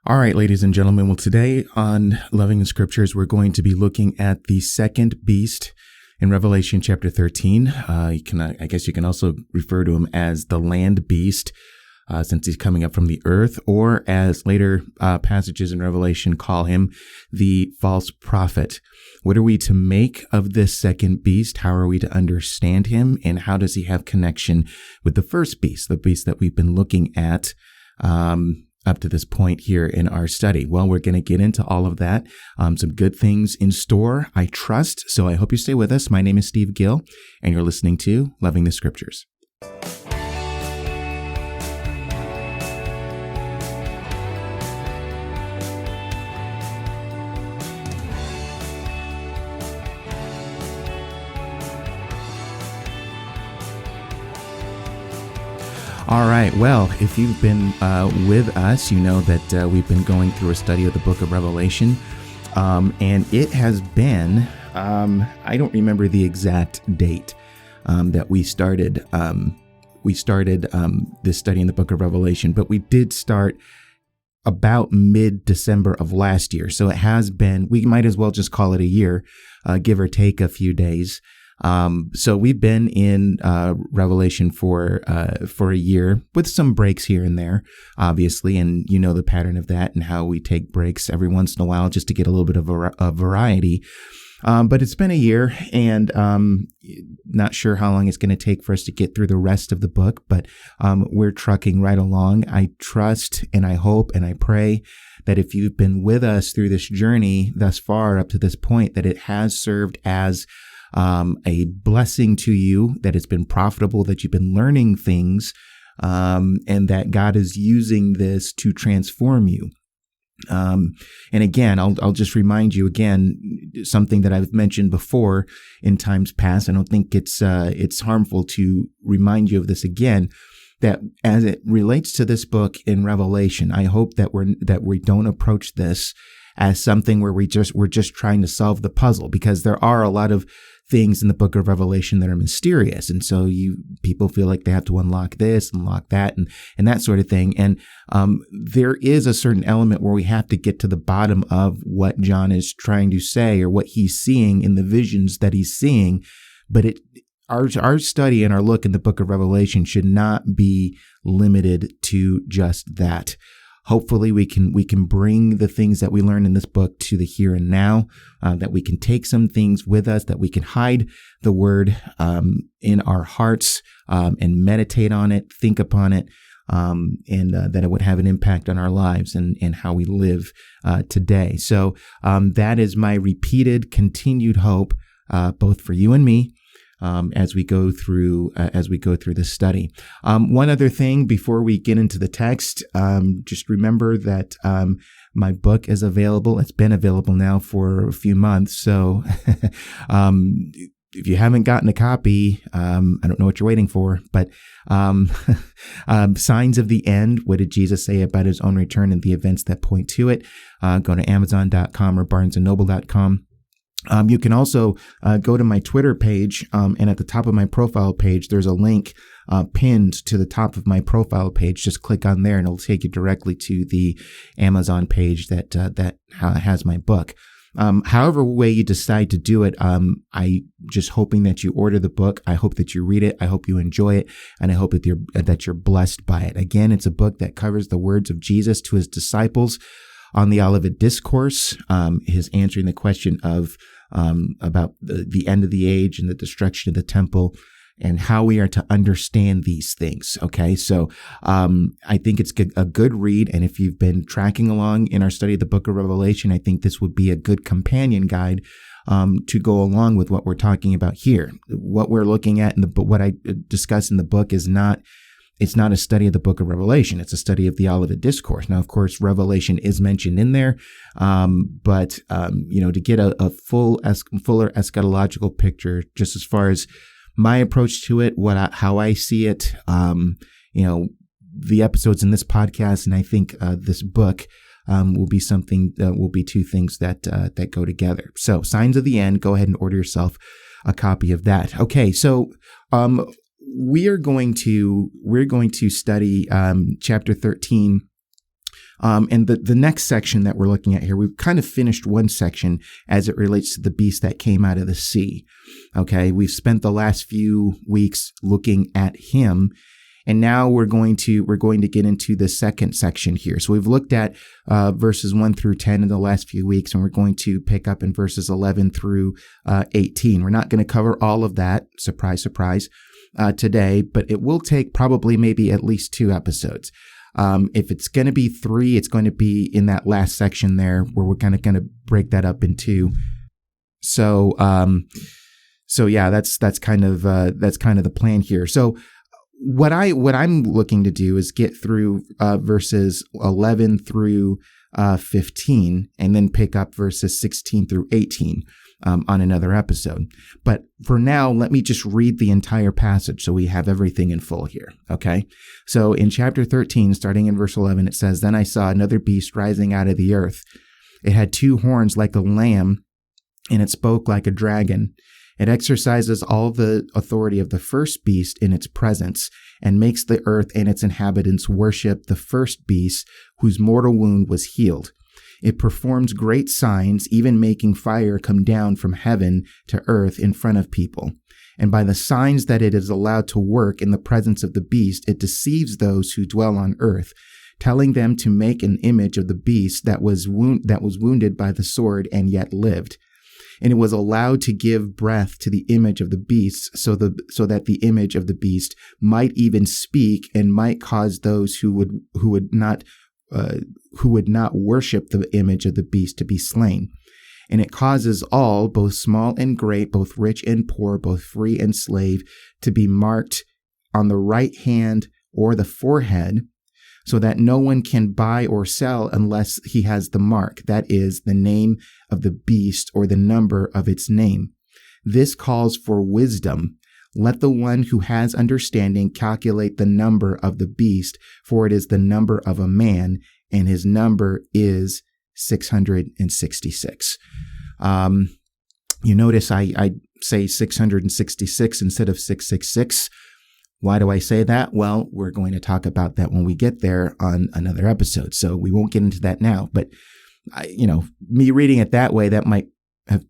All right, ladies and gentlemen. Well, today on Loving the Scriptures, we're going to be looking at the second beast in Revelation chapter 13. I guess you can also refer to him as the land beast, since he's coming up from the earth, or as later passages in Revelation call him, the false prophet. What are we to make of this second beast? How are we to understand him? And how does he have connection with the first beast, the beast that we've been looking at up to this point here in our study? Well, we're going to get into all of that. Some good things in store, I trust. So I hope you stay with us. My name is Steve Gill, and you're listening to Loving the Scriptures. All right. Well, if you've been with us, you know that we've been going through a study of the book of Revelation. And it has been, I don't remember the exact date that we started. This study in the book of Revelation, but we did start about mid-December of last year. So it has been, we might as well just call it a year, give or take a few days. So we've been in Revelation for a year with some breaks here and there, obviously, and you know the pattern of that and how we take breaks every once in a while just to get a little bit of a variety. But it's been a year, and not sure how long it's going to take for us to get through the rest of the book, but we're trucking right along. I trust and I hope and I pray that if you've been with us through this journey thus far up to this point, that it has served as a blessing to you, that it's been profitable, that you've been learning things, and that God is using this to transform you. And again, I'll just remind you again, something that I've mentioned before in times past. I don't think it's harmful to remind you of this again, that as it relates to this book in Revelation, I hope that we don't approach this as something where we're just trying to solve the puzzle, because there are a lot of things in the book of Revelation that are mysterious. And so people feel like they have to unlock this, unlock that, and that sort of thing. And there is a certain element where we have to get to the bottom of what John is trying to say, or what he's seeing in the visions that he's seeing. But our study and our look in the book of Revelation should not be limited to just that. Hopefully we can bring the things that we learn in this book to the here and now, that we can take some things with us, that we can hide the word in our hearts and meditate on it, think upon it, and that it would have an impact on our lives and how we live today. So that is my repeated, continued hope, both for you and me, as we go through this study. One other thing before we get into the text, just remember that my book is available. It's been available now for a few months. So if you haven't gotten a copy, I don't know what you're waiting for, but Signs of the End. What did Jesus say about his own return and the events that point to it? Go to Amazon.com or BarnesandNoble.com. You can also go to my Twitter page, and at the top of my profile page, there's a link pinned to the top of my profile page. Just click on there, and it'll take you directly to the Amazon page that has my book. However way you decide to do it, I just hoping that you order the book. I hope that you read it. I hope you enjoy it, and I hope that you're blessed by it. Again, it's a book that covers the words of Jesus to his disciples on the Olivet Discourse, his answering the question of about the end of the age and the destruction of the temple, and how we are to understand these things. Okay, so I think it's a good read, and if you've been tracking along in our study of the book of Revelation, I think this would be a good companion guide to go along with what we're talking about here. What we're looking at what I discuss in the book is not. It's not a study of the book of Revelation. It's a study of the Olivet Discourse. Now, of course, Revelation is mentioned in there, but to get a fuller eschatological picture, just as far as my approach to it, how I see it, the episodes in this podcast, and I think this book will be two things that go together. So, Signs of the End. Go ahead and order yourself a copy of that. Okay, so. We're going to study chapter 13 And the next section that we're looking at here, we've kind of finished one section as it relates to the beast that came out of the sea. Okay, we've spent the last few weeks looking at him, and now we're going to get into the second section here. So we've looked at verses 1 through 10 in the last few weeks, and we're going to pick up in verses 11 through 18. We're not going to cover all of that, surprise, surprise, today, but it will take probably maybe at least 2 episodes. If it's going to be 3, it's going to be in that last section there where we're kind of going to break that up in 2. So yeah, that's kind of the plan here. So what I'm looking to do is get through verses 11 through 15, and then pick up verses 16 through 18 on another episode. But for now, let me just read the entire passage so we have everything in full here. Okay. So in chapter 13, starting in verse 11, it says, "Then I saw another beast rising out of the earth. It had 2 horns like a lamb, and it spoke like a dragon. It exercises all the authority of the first beast in its presence, and makes the earth and its inhabitants worship the first beast whose mortal wound was healed. It performs great signs, even making fire come down from heaven to earth in front of people. And by the signs that it is allowed to work in the presence of the beast, it deceives those who dwell on earth, telling them to make an image of the beast that was wounded by the sword and yet lived. And it was allowed to give breath to the image of the beast, so that the image of the beast might even speak, and might cause those who would not worship the image of the beast to be slain. And it causes all, both small and great, both rich and poor, both free and slave, to be marked on the right hand or the forehead, so that no one can buy or sell unless he has the mark, that is, the name of the beast or the number of its name. This calls for wisdom. Let the one who has understanding calculate the number of the beast, for it is the number of a man, and his number is 666. You notice I say 666 instead of 666. Why do I say that? Well, we're going to talk about that when we get there on another episode, so we won't get into that now. But, me reading it that way, that might have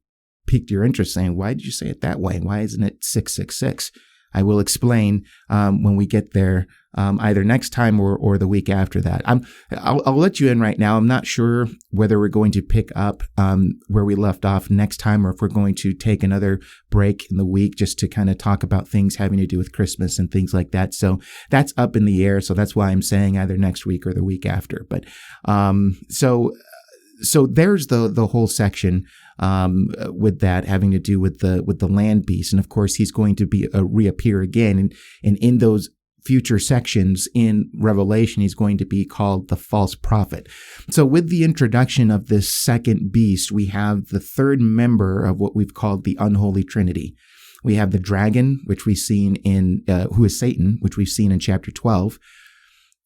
piqued your interest, saying, why did you say it that way? Why isn't it 666? I will explain when we get there, either next time or the week after that. I'll let you in right now. I'm not sure whether we're going to pick up where we left off next time, or if we're going to take another break in the week just to kind of talk about things having to do with Christmas and things like that. So that's up in the air. So that's why I'm saying either next week or the week after. But so there's the whole section with that having to do with the land beast, and of course he's going to be reappear again, and in those future sections in Revelation, he's going to be called the false prophet. So with the introduction of this second beast, we have the third member of what we've called the unholy trinity. We have the dragon, which we've seen in who is Satan, which we've seen in chapter 12.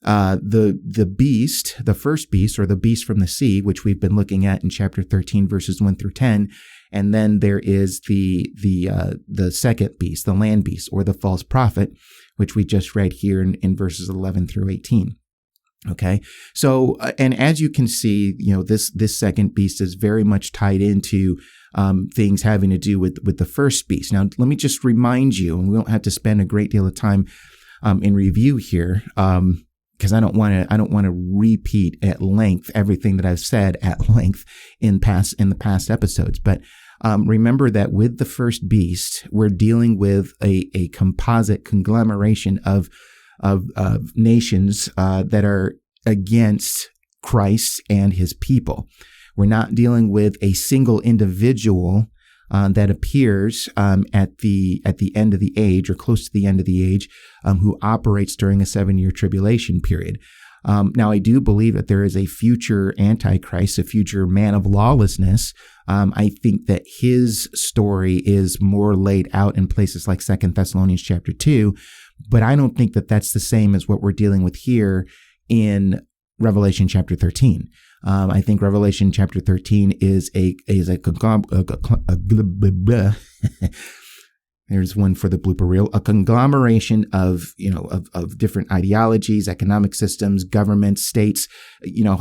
The beast, the first beast, or the beast from the sea, which we've been looking at in chapter 13, verses 1 through 10. And then there is the second beast, the land beast, or the false prophet, which we just read here in verses 11 through 18. Okay. So, and as you can see, this second beast is very much tied into things having to do with the first beast. Now, let me just remind you, and we don't have to spend a great deal of time in review here, because I don't want to repeat at length everything that I've said at length in the past episodes. But remember that with the first beast, we're dealing with a composite conglomeration of nations that are against Christ and his people. We're not dealing with a single individual that appears at the end of the age, or close to the end of the age, who operates during a 7-year tribulation period. Now, I do believe that there is a future Antichrist, a future man of lawlessness. I think that his story is more laid out in places like 2 Thessalonians chapter 2, but I don't think that that's the same as what we're dealing with here in Revelation chapter 13. I think Revelation chapter 13 is a There's one for the blooper reel, a conglomeration of, of different ideologies, economic systems, governments, states,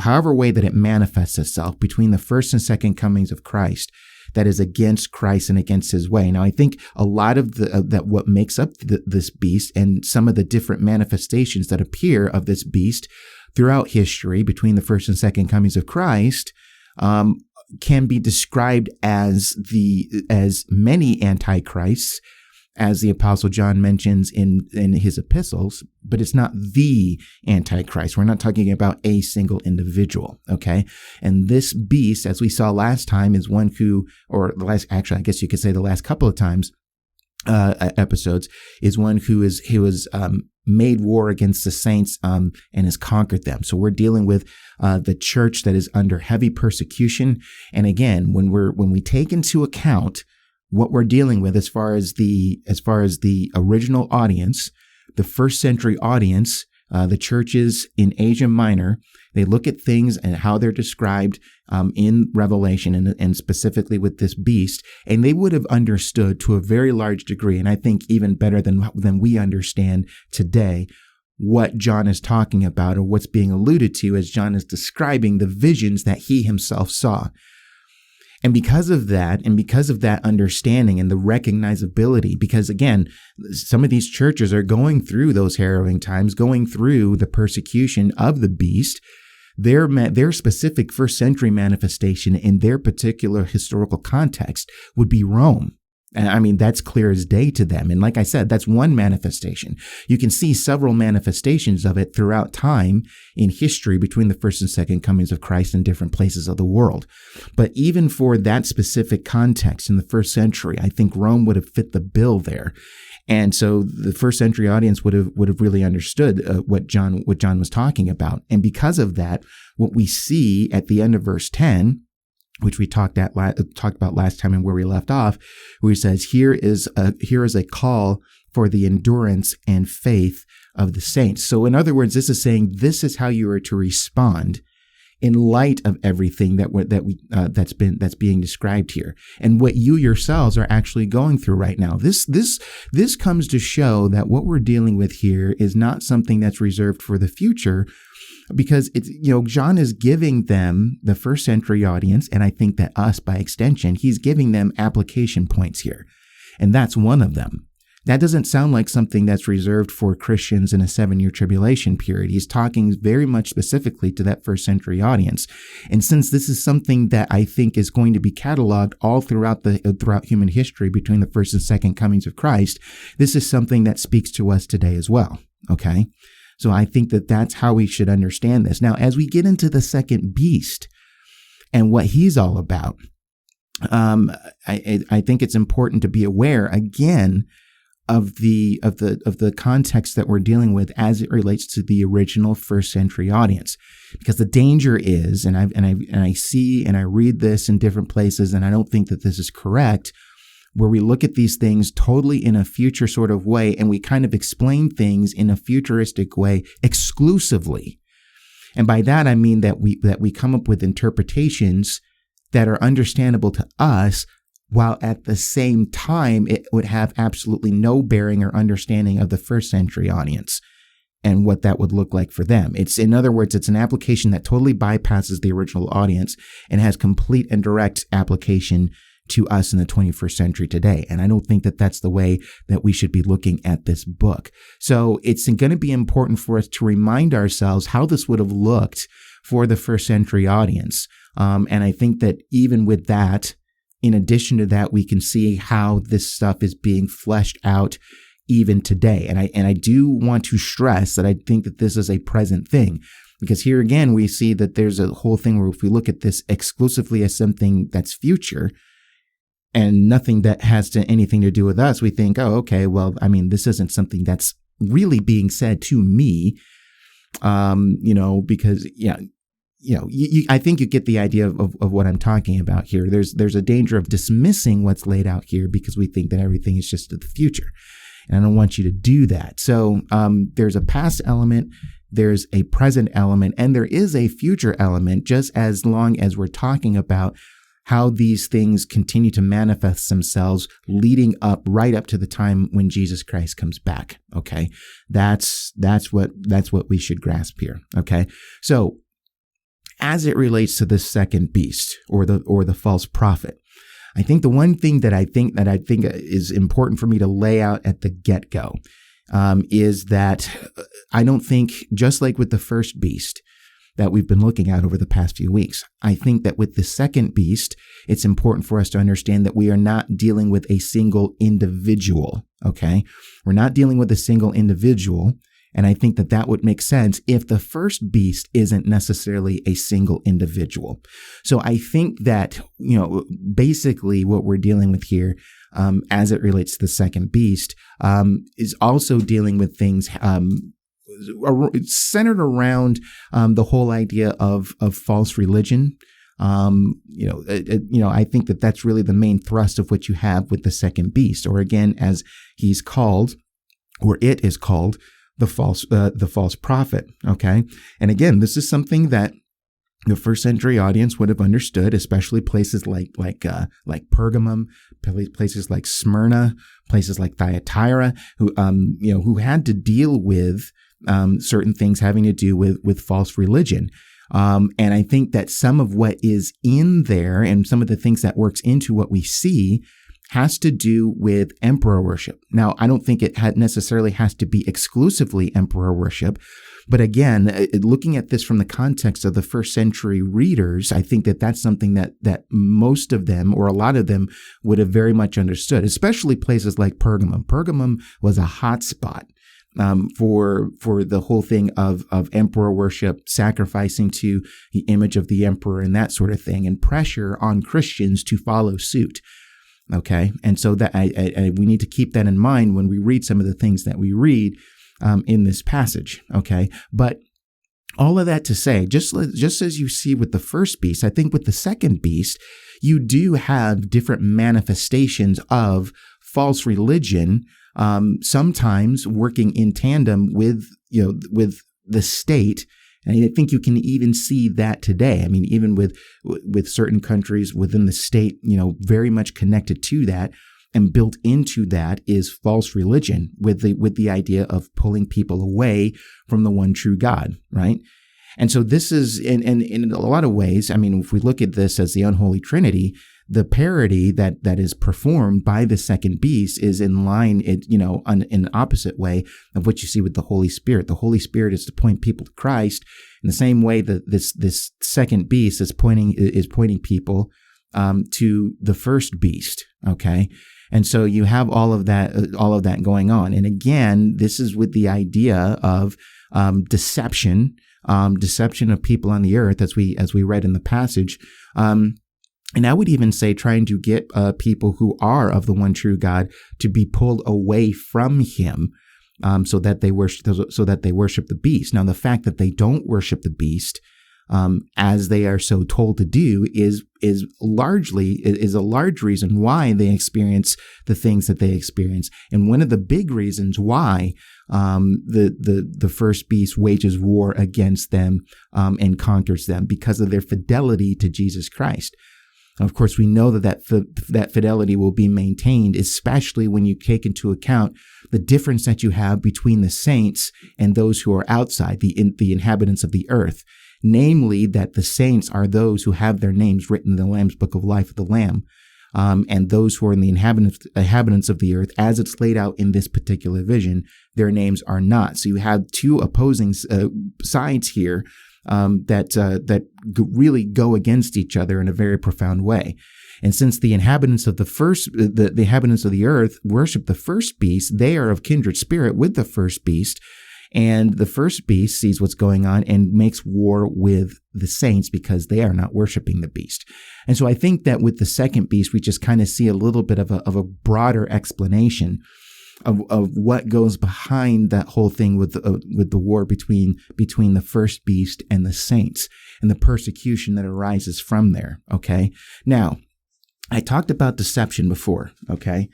however way that it manifests itself between the first and second comings of Christ that is against Christ and against his way. Now, I think a lot of that what makes up this beast and some of the different manifestations that appear of this beast throughout history between the first and second comings of Christ, can be described as many antichrists, as the Apostle John mentions in his epistles, but it's not the Antichrist. We're not talking about a single individual, okay? And this beast, as we saw last time, is one who, I guess you could say the last couple of times, episodes, is one who was made war against the saints and has conquered them. So we're dealing with the church that is under heavy persecution. And again, when we take into account what we're dealing with as far as the original audience, the first century audience, the churches in Asia Minor, they look at things and how they're described in Revelation and specifically with this beast, and they would have understood to a very large degree, and I think even better than we understand today, what John is talking about or what's being alluded to as John is describing the visions that he himself saw. And because of that understanding and the recognizability, because again, some of these churches are going through those harrowing times, going through the persecution of the beast, their specific first century manifestation in their particular historical context would be Rome. I mean, that's clear as day to them. And like I said, that's one manifestation. You can see several manifestations of it throughout time in history between the first and second comings of Christ in different places of the world. But even for that specific context in the first century, I think Rome would have fit the bill there. And so the first century audience would have really understood what John was talking about. And because of that, what we see at the end of verse 10, which we talked about last time and where we left off, where he says, here is a call for the endurance and faith of the saints. So in other words, this is saying this is how you are to respond in light of everything that's being described here, and what you yourselves are actually going through right now. This comes to show that what we're dealing with here is not something that's reserved for the future, because it's, John is giving them, the first century audience, and I think that us by extension, he's giving them application points here. And that's one of them. That doesn't sound like something that's reserved for Christians in a 7-year tribulation period. He's talking very much specifically to that first century audience. And since this is something that I think is going to be cataloged all throughout human history between the first and second comings of Christ, this is something that speaks to us today as well. Okay? So I think that that's how we should understand this. Now, as we get into the second beast and what he's all about, I think it's important to be aware again of the context that we're dealing with as it relates to the original first century audience, because the danger is, and I see and I read this in different places, and I don't think that this is correct, where we look at these things totally in a future sort of way, and we kind of explain things in a futuristic way exclusively. And by that, I mean that we come up with interpretations that are understandable to us, while at the same time, it would have absolutely no bearing or understanding of the first century audience and what that would look like for them. In other words, it's an application that totally bypasses the original audience and has complete and direct application to us in the 21st century today. And I don't think that that's the way that we should be looking at this book. So it's going to be important for us to remind ourselves how this would have looked for the first century audience. And I think that even with that, in addition to that, we can see how this stuff is being fleshed out even today. And I do want to stress that I think that this is a present thing, because here again, we see that there's a whole thing where if we look at this exclusively as something that's future, and nothing that has anything to do with us, we think, oh, okay, well, I mean, this isn't something that's really being said to me, because, I think you get the idea of what I'm talking about here. There's a danger of dismissing what's laid out here because we think that everything is just the future. And I don't want you to do that. So there's a past element, there's a present element, and there is a future element, just as long as we're talking about how these things continue to manifest themselves leading up right up to the time when Jesus Christ comes back. Okay. That's what we should grasp here. Okay. So as it relates to the second beast or the false prophet, I think the one thing that I think is important for me to lay out at the get-go is that I don't think, just like with the first beast that we've been looking at over the past few weeks, I think that with the second beast, it's important for us to understand that we are not dealing with a single individual, okay? We're not dealing with a single individual, and I think that would make sense if the first beast isn't necessarily a single individual. So I think that, basically what we're dealing with here, as it relates to the second beast, is also dealing with things centered around the whole idea of false religion. I think that that's really the main thrust of what you have with the second beast, or again, as he's called, or it is called, the false prophet. Okay. And again, this is something that the first century audience would have understood, especially places like Pergamum, places like Smyrna, places like Thyatira, who had to deal with certain things having to do with false religion. And I think that some of what is in there and some of the things that works into what we see has to do with emperor worship. Now, I don't think it necessarily has to be exclusively emperor worship. But again, looking at this from the context of the first century readers, I think that that's something that most of them, or a lot of them, would have very much understood, especially places like Pergamum. Pergamum was a hot spot for the whole thing of emperor worship, sacrificing to the image of the emperor and that sort of thing, and pressure on Christians to follow suit. Okay. And so that we need to keep that in mind when we read some of the things that we read in this passage. Okay. But all of that to say, just as you see with the first beast, I think with the second beast, you do have different manifestations of false religion, sometimes working in tandem with the state. And I think you can even see that today. I mean, even with certain countries within the state, very much connected to that and built into that is false religion with the idea of pulling people away from the one true God, right? And so this is, in a lot of ways, I mean, if we look at this as the unholy trinity, the parody that is performed by the second beast is in line, in an opposite way of what you see with the Holy Spirit. The Holy Spirit is to point people to Christ in the same way that this second beast is pointing people to the first beast. Okay. And so you have all of that going on. And again, this is with the idea of deception of people on the earth, as we read in the passage. And I would even say trying to get people who are of the one true God to be pulled away from him, so that they worship the beast. Now, the fact that they don't worship the beast, as they are so told to do, is a large reason why they experience the things that they experience, and one of the big reasons why the first beast wages war against them and conquers them, because of their fidelity to Jesus Christ. Of course, we know that fidelity will be maintained, especially when you take into account the difference that you have between the saints and those who are outside, the inhabitants of the earth. Namely, that the saints are those who have their names written in the Lamb's Book of Life of the Lamb, and those who are in the inhabitants of the earth, as it's laid out in this particular vision, their names are not. So you have two opposing sides here that really go against each other in a very profound way. And since the inhabitants of the inhabitants of the earth worship the first beast, they are of kindred spirit with the first beast. And the first beast sees what's going on and makes war with the saints because they are not worshiping the beast. And so I think that with the second beast, we just kind of see a little bit of a broader explanation of what goes behind that whole thing with the war between the first beast and the saints and the persecution that arises from there. Okay. Now, I talked about deception before. Okay.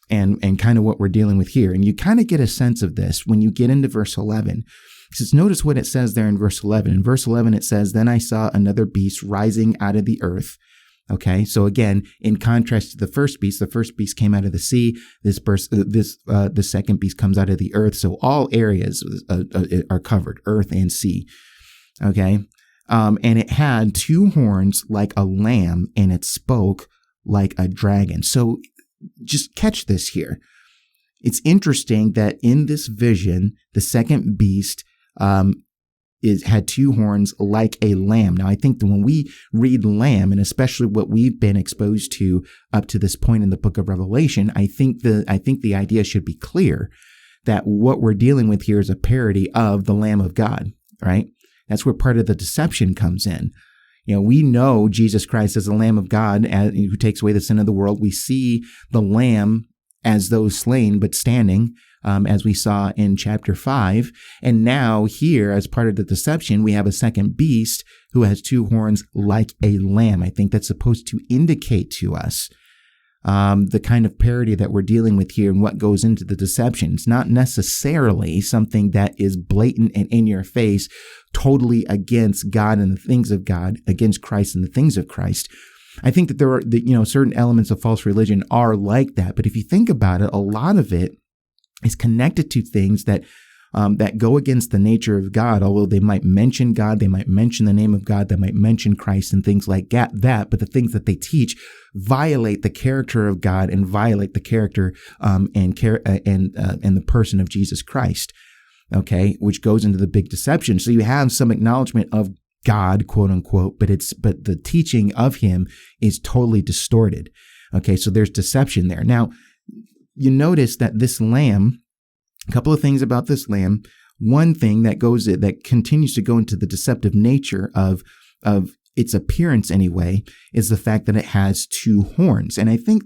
And kind of what we're dealing with here. And you kind of get a sense of this when you get into verse 11. Because notice what it says there in verse 11. In verse 11, it says, "Then I saw another beast rising out of the earth, Okay, so again, in contrast to the first beast came out of the sea. The second beast comes out of the earth. So all areas are covered, earth and sea. Okay, and it had two horns like a lamb, and it spoke like a dragon. So just catch this here. It's interesting that in this vision, the second beast had two horns like a lamb. Now, I think that when we read lamb, and especially what we've been exposed to up to this point in the book of Revelation, I think the idea should be clear that what we're dealing with here is a parody of the Lamb of God, right? That's where part of the deception comes in. We know Jesus Christ as the Lamb of God who takes away the sin of the world. We see the Lamb as those slain but standing, as we saw in chapter 5. And now here, as part of the deception, we have a second beast who has two horns like a lamb. I think that's supposed to indicate to us the kind of parody that we're dealing with here and what goes into the deception. It's not necessarily something that is blatant and in your face, totally against God and the things of God, against Christ and the things of Christ. I think that there are, certain elements of false religion are like that. But if you think about it, a lot of it is connected to things that go against the nature of God. Although they might mention God, they might mention the name of God, they might mention Christ and things like that. But the things that they teach violate the character of God and violate the character and the person of Jesus Christ. Okay, which goes into the big deception. So you have some acknowledgement of God, quote unquote, but the teaching of him is totally distorted. Okay, so there's deception there. Now, you notice that this lamb, a couple of things about this lamb. One thing that continues to go into the deceptive nature of its appearance anyway is the fact that it has two horns. And I think,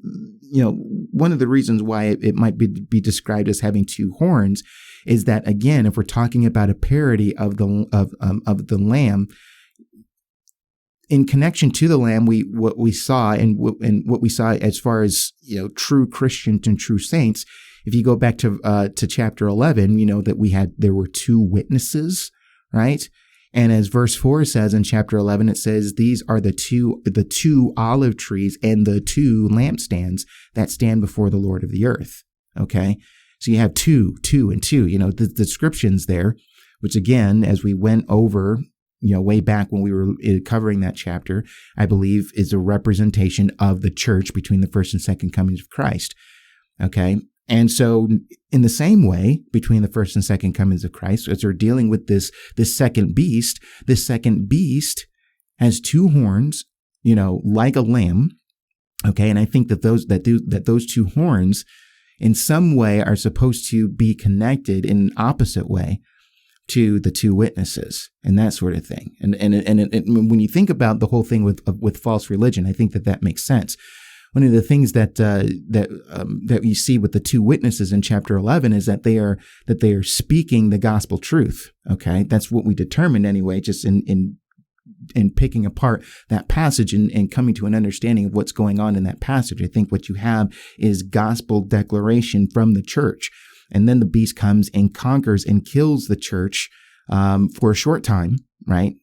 one of the reasons why it might be described as having two horns is that, again, if we're talking about a parody of the lamb, in connection to the lamb, what we saw as far as true Christians and true saints. If you go back to chapter 11, that there were two witnesses, right? And as verse 4 says in chapter 11, it says these are the two olive trees and the two lampstands that stand before the Lord of the earth. Okay, so you have two and two. The descriptions there, which again, as we went over, way back when we were covering that chapter, I believe is a representation of the church between the first and second comings of Christ. Okay. And so in the same way, between the first and second comings of Christ, as we're dealing with this second beast has two horns, like a lamb. Okay. And I think that those two horns in some way are supposed to be connected in an opposite way to the two witnesses and that sort of thing. And when you think about the whole thing with false religion, I think that makes sense. One of the things that you see with the two witnesses in chapter 11 is that they are speaking the gospel truth. Okay, that's what we determined anyway, just in picking apart that passage and coming to an understanding of what's going on in that passage. I think what you have is gospel declaration from the church. And then the beast comes and conquers and kills the church for a short time, right?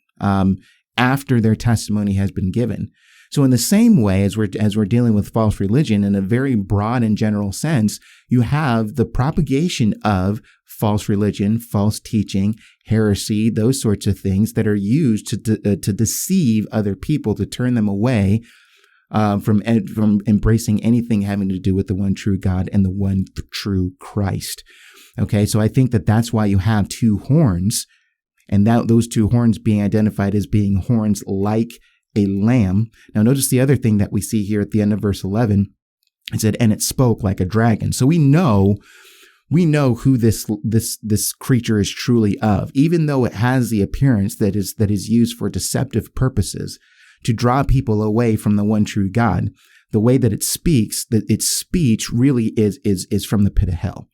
After their testimony has been given. So in the same way as we're dealing with false religion in a very broad and general sense, you have the propagation of false religion, false teaching, heresy, those sorts of things that are used to deceive other people, to turn them away from embracing anything having to do with the one true God and the one true Christ. Okay, so I think that's why you have two horns, and those two horns being identified as being horns like a lamb. Now, notice the other thing that we see here at the end of verse 11. It said, "And it spoke like a dragon." So we know who this creature is truly of, even though it has the appearance that is used for deceptive purposes, to draw people away from the one true God. The way that it speaks, that its speech really is from the pit of hell.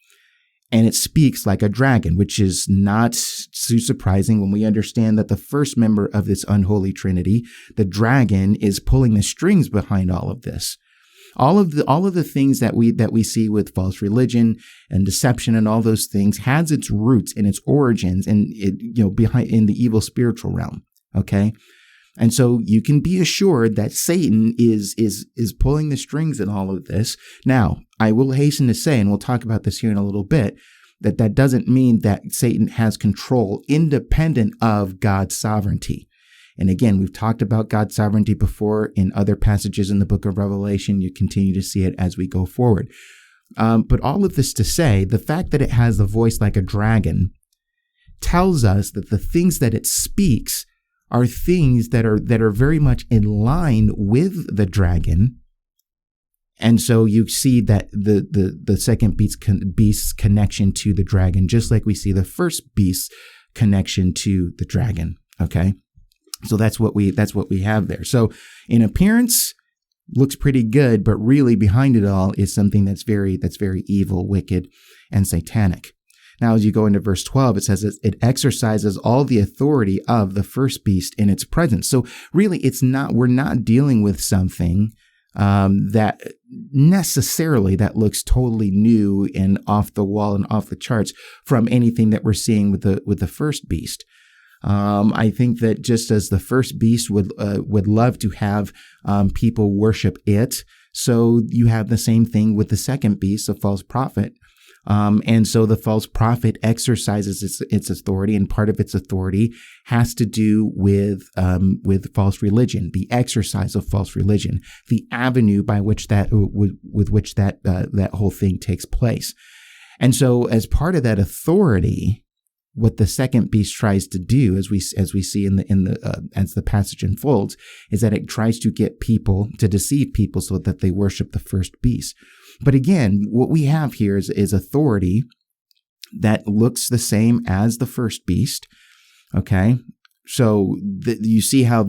And it speaks like a dragon, which is not too surprising when we understand that the first member of this unholy trinity, the dragon, is pulling the strings behind all of this. All of the things that we see with false religion and deception and all those things has its roots and its origins and behind in the evil spiritual realm. Okay. And so you can be assured that Satan is pulling the strings in all of this. Now, I will hasten to say, and we'll talk about this here in a little bit, that doesn't mean that Satan has control independent of God's sovereignty. And again, we've talked about God's sovereignty before in other passages in the book of Revelation. You continue to see it as we go forward. But all of this to say, the fact that it has a voice like a dragon tells us that the things that it speaks are things that are very much in line with the dragon. And so you see that the second beast's connection to the dragon, just like we see the first beast's connection to the dragon. Okay, so that's what we have there. So in appearance, looks pretty good, but really behind it all is something that's very evil, wicked, and satanic. Now, as you go into verse 12, it says it exercises all the authority of the first beast in its presence. So really, we're not dealing with something that necessarily that looks totally new and off the wall and off the charts from anything that we're seeing with the first beast. I think that just as the first beast would love to have people worship it, so you have the same thing with the second beast, the false prophet. And so the false prophet exercises its authority, and part of its authority has to do with false religion, the exercise of false religion, the avenue by which that whole thing takes place. And so, as part of that authority, what the second beast tries to do, as we see as the passage unfolds, is that it tries to get people to deceive people so that they worship the first beast. But again, what we have here is authority that looks the same as the first beast. Okay, so you see how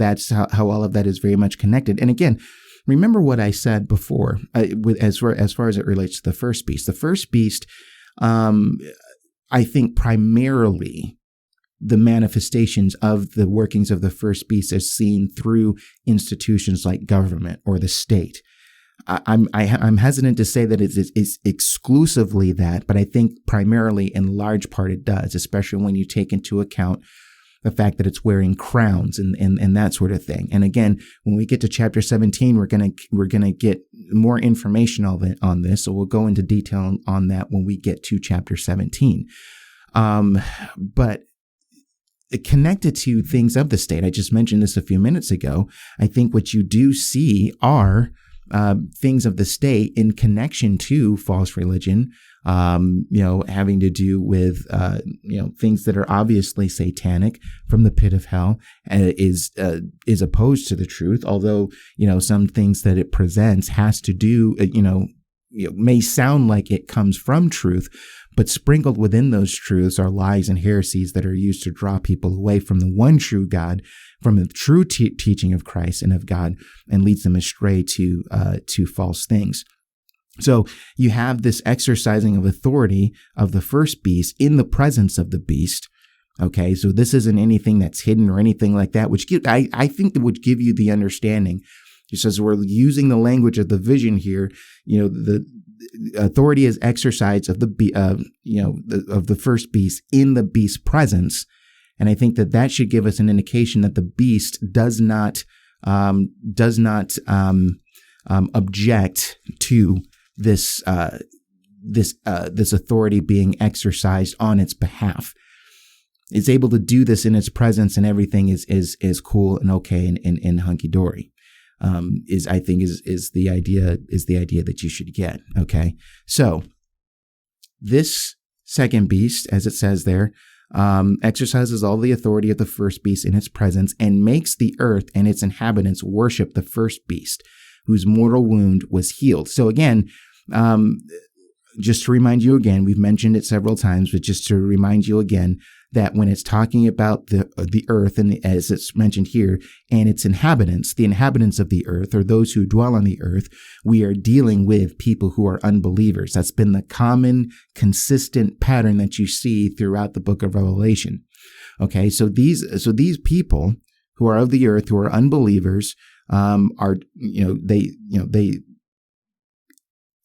all of that is very much connected. And again, remember what I said before, as far as it relates to the first beast. The first beast, I think primarily the manifestations of the workings of the first beast is seen through institutions like government or the state. I'm hesitant to say that it's exclusively that, but I think primarily in large part it does, especially when you take into account the fact that it's wearing crowns and that sort of thing. And again, when we get to chapter 17, we're gonna get more information on this, so we'll go into detail on that when we get to chapter 17. But connected to things of the state, I just mentioned this a few minutes ago. I think what you do see are things of the state in connection to false religion, having to do with, things that are obviously satanic from the pit of hell, is opposed to the truth. Although, some things that it presents has to do, may sound like it comes from truth, but sprinkled within those truths are lies and heresies that are used to draw people away from the one true God, from the true teaching of Christ and of God, and leads them astray to false things. So you have this exercising of authority of the first beast in the presence of the beast. Okay, so this isn't anything that's hidden or anything like that, which I think it would give you the understanding. Just as we're using the language of the vision here, the authority is exercised of the first beast in the beast's presence. And I think that should give us an indication that the beast does not object to this authority being exercised on its behalf. It's able to do this in its presence, and everything is cool and okay and hunky dory. Is the idea that you should get. Okay, so this second beast, as it says there, exercises all the authority of the first beast in its presence and makes the earth and its inhabitants worship the first beast, whose mortal wound was healed. So again, just to remind you again, we've mentioned it several times, but just to remind you again that when it's talking about the earth, and as it's mentioned here, and its inhabitants, the inhabitants of the earth, or those who dwell on the earth, we are dealing with people who are unbelievers. That's been the common, consistent pattern that you see throughout the book of Revelation. Okay, so these people who are of the earth, who are unbelievers,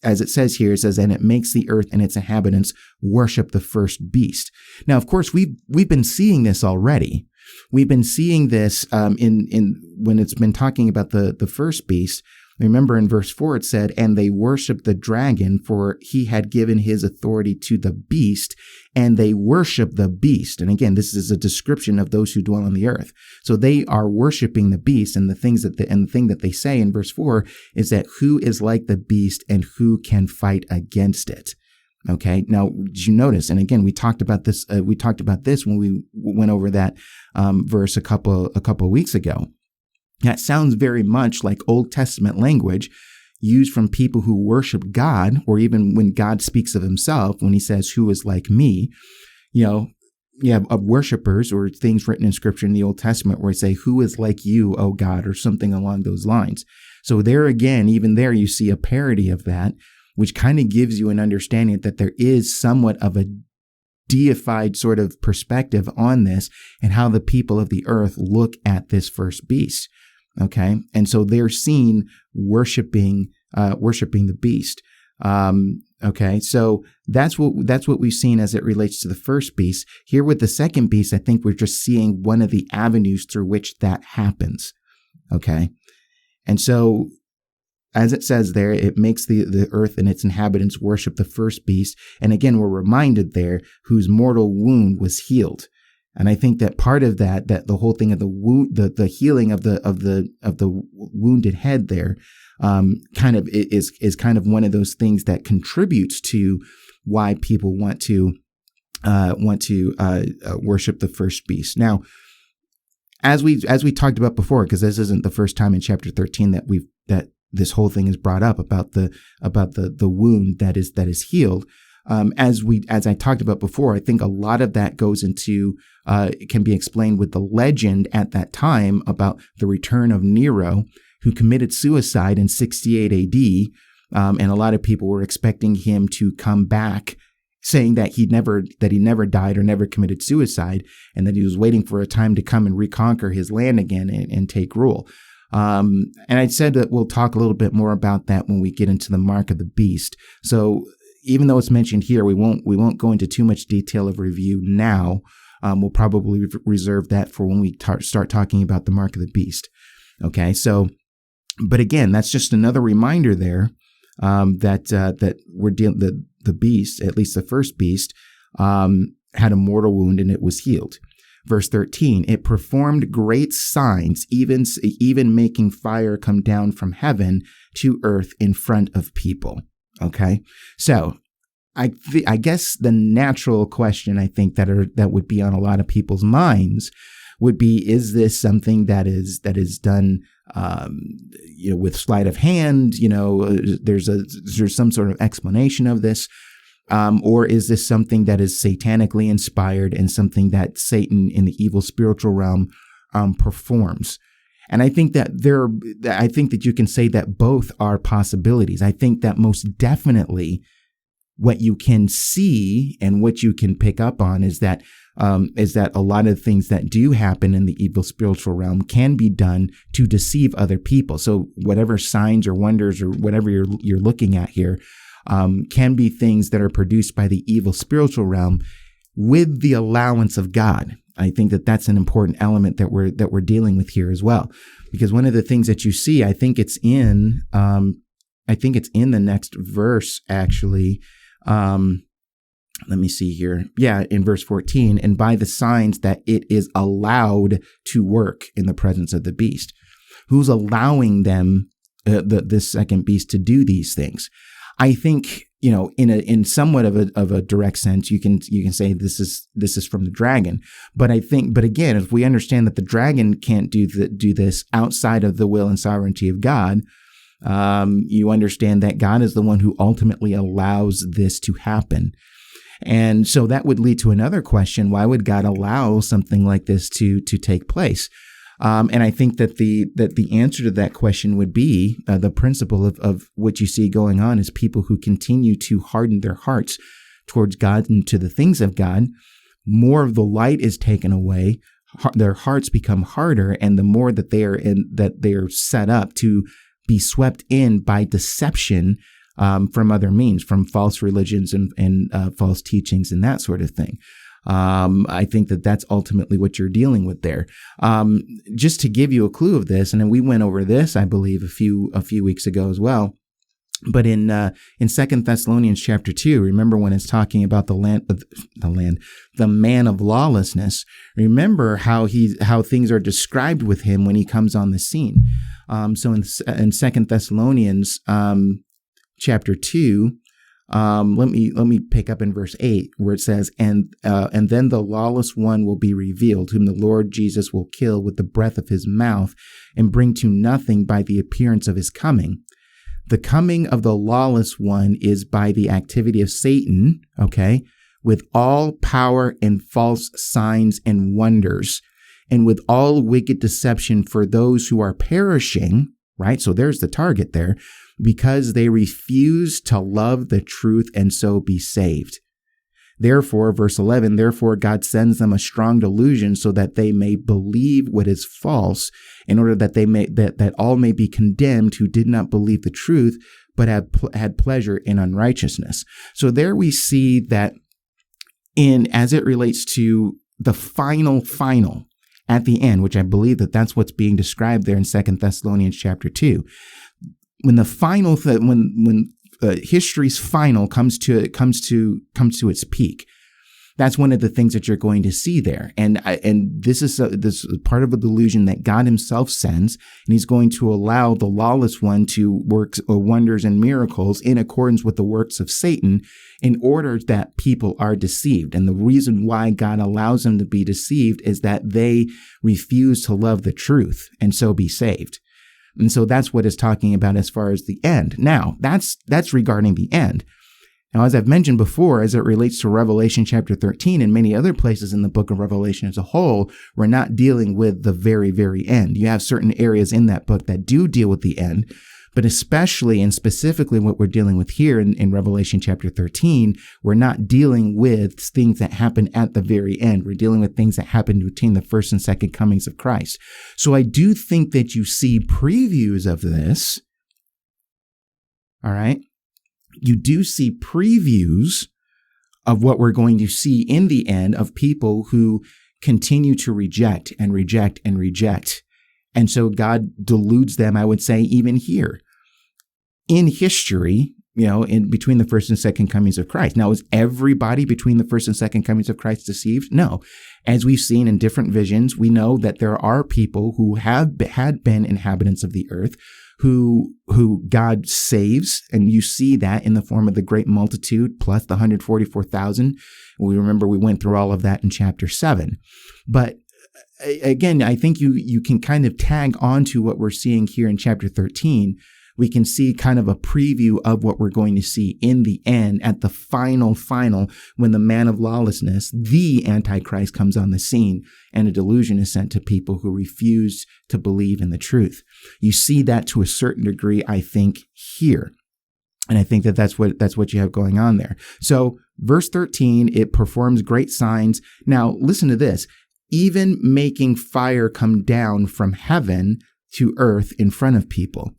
as it says here, it says, and it makes the earth and its inhabitants worship the first beast. Now, of course, we've been seeing this already. We've been seeing this in when it's been talking about the first beast. Remember in verse 4 it said, "And they worshiped the dragon, for he had given his authority to the beast, and they worship the beast." And again, this is a description of those who dwell on the earth. So they are worshiping the beast, and the thing that they say in verse 4 is that who is like the beast and who can fight against it? Okay. Now, did you notice? And again, we talked about this. We talked about this when we went over that verse a couple of weeks ago. That sounds very much like Old Testament language used from people who worship God, or even when God speaks of himself, when he says, "Who is like me?" You have worshipers or things written in scripture in the Old Testament where it say, "Who is like you, O God?" or something along those lines. So there again, even there, you see a parody of that, which kind of gives you an understanding that there is somewhat of a deified sort of perspective on this and how the people of the earth look at this first beast. Okay. And so they're seen worshiping the beast. Okay. So that's what we've seen as it relates to the first beast. Here with the second beast, I think we're just seeing one of the avenues through which that happens. Okay. And so, as it says there, it makes the earth and its inhabitants worship the first beast. And again, we're reminded there whose mortal wound was healed. And I think that part of that the whole thing of the wound, the healing of the wounded head there, kind of is kind of one of those things that contributes to why people want to worship the first beast. Now, as we talked about before, because this isn't the first time in chapter 13 that this whole thing is brought up about the wound that is healed. As I talked about before, I think a lot of that goes into, it can be explained with the legend at that time about the return of Nero, who committed suicide in 68 AD. And a lot of people were expecting him to come back, saying that he never died or never committed suicide, and that he was waiting for a time to come and reconquer his land again and take rule. And I said that we'll talk a little bit more about that when we get into the mark of the beast. So even though it's mentioned here, we won't go into too much detail of review now. We'll probably reserve that for when we start talking about the mark of the beast. Okay. So, but again, that's just another reminder there, that we're dealing, the beast, at least the first beast, had a mortal wound and it was healed. Verse 13, it performed great signs, even making fire come down from heaven to earth in front of people. Okay. So I guess the natural question I think that would be on a lot of people's minds would be, is this something that is done, with sleight of hand? There's some sort of explanation of this. Or is this something that is satanically inspired and something that Satan in the evil spiritual realm performs? And I think that you can say that both are possibilities. I think that most definitely what you can see and what you can pick up on is that a lot of things that do happen in the evil spiritual realm can be done to deceive other people. So whatever signs or wonders or whatever you're looking at here, can be things that are produced by the evil spiritual realm with the allowance of God. I think that that's an important element that we're dealing with here as well, because one of the things that you see, I think it's in the next verse actually. Let me see here. Yeah, in verse 14, and by the signs that it is allowed to work in the presence of the beast. Who's allowing them, this second beast, to do these things? I think, in somewhat of a direct sense, you can say this is from the dragon. But again, if we understand that the dragon can't do this outside of the will and sovereignty of God, you understand that God is the one who ultimately allows this to happen. And so that would lead to another question: why would God allow something like this to take place? And I think that the answer to that question would be the principle of what you see going on is people who continue to harden their hearts towards God and to the things of God. More of the light is taken away. Their hearts become harder, and the more that they are set up to be swept in by deception from other means, from false religions and false teachings and that sort of thing. I think that that's ultimately what you're dealing with there. Just to give you a clue of this, and then we went over this, I believe, a few weeks ago as well. But in 2 Thessalonians chapter 2, remember when it's talking about the man of lawlessness, remember how things are described with him when he comes on the scene. So in 2 Thessalonians chapter 2, let me pick up in verse 8 where it says, and then the lawless one will be revealed, whom the Lord Jesus will kill with the breath of his mouth and bring to nothing by the appearance of his coming. The coming of the lawless one is by the activity of Satan, okay, with all power and false signs and wonders, and with all wicked deception for those who are perishing, right? So there's the target there, because they refuse to love the truth and so be saved. Therefore, verse 11, therefore God sends them a strong delusion so that they may believe what is false, in order that that all may be condemned who did not believe the truth, but had pleasure in unrighteousness. So there we see that as it relates to the final at the end, which I believe that's what's being described there in 2 Thessalonians chapter 2. When the final when history's final comes to its peak, that's one of the things that you're going to see there. And this is part of a delusion that God himself sends, and he's going to allow the lawless one to work wonders and miracles in accordance with the works of Satan in order that people are deceived. And the reason why God allows them to be deceived is that they refuse to love the truth and so be saved. And so that's what it's talking about as far as the end. Now, that's regarding the end. Now, as I've mentioned before, as it relates to Revelation chapter 13 and many other places in the book of Revelation as a whole, we're not dealing with the very, very end. You have certain areas in that book that do deal with the end, but especially and specifically what we're dealing with here in Revelation chapter 13, we're not dealing with things that happen at the very end. We're dealing with things that happen between the first and second comings of Christ. So I do think that you see previews of this. All right. You do see previews of what we're going to see in the end of people who continue to reject and reject and reject. And so God deludes them, I would say, even here in history, in between the first and second comings of Christ. Now, is everybody between the first and second comings of Christ deceived? No. As we've seen in different visions, we know that there are people who had been inhabitants of the earth who God saves. And you see that in the form of the great multitude plus the 144,000. We remember we went through all of that in chapter 7. But again, I think you can kind of tag on to what we're seeing here in chapter 13. We can see kind of a preview of what we're going to see in the end at the final, when the man of lawlessness, the Antichrist, comes on the scene and a delusion is sent to people who refuse to believe in the truth. You see that to a certain degree, I think, here. And I think that's what you have going on there. So verse 13, it performs great signs. Now, listen to this. Even making fire come down from heaven to earth in front of people.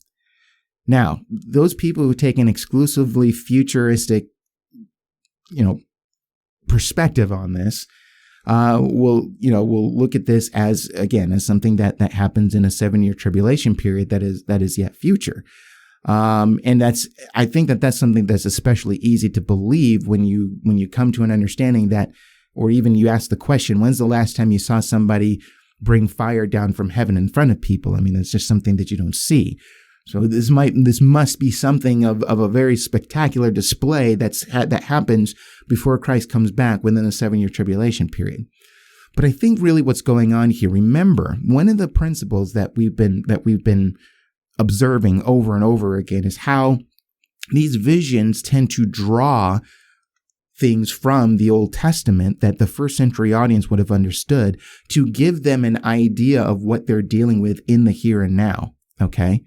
Now, those people who take an exclusively futuristic, perspective on this, will look at this as something that happens in a 7-year tribulation period that is yet future. And I think that's something that's especially easy to believe when you come to an understanding that, or even you ask the question, when's the last time you saw somebody bring fire down from heaven in front of people? I mean, that's just something that you don't see. So this must be something of a very spectacular display that happens before Christ comes back within a 7-year tribulation period. But I think really what's going on here, remember, one of the principles that we've been observing over and over again is how these visions tend to draw things from the Old Testament that the first century audience would have understood to give them an idea of what they're dealing with in the here and now. Okay.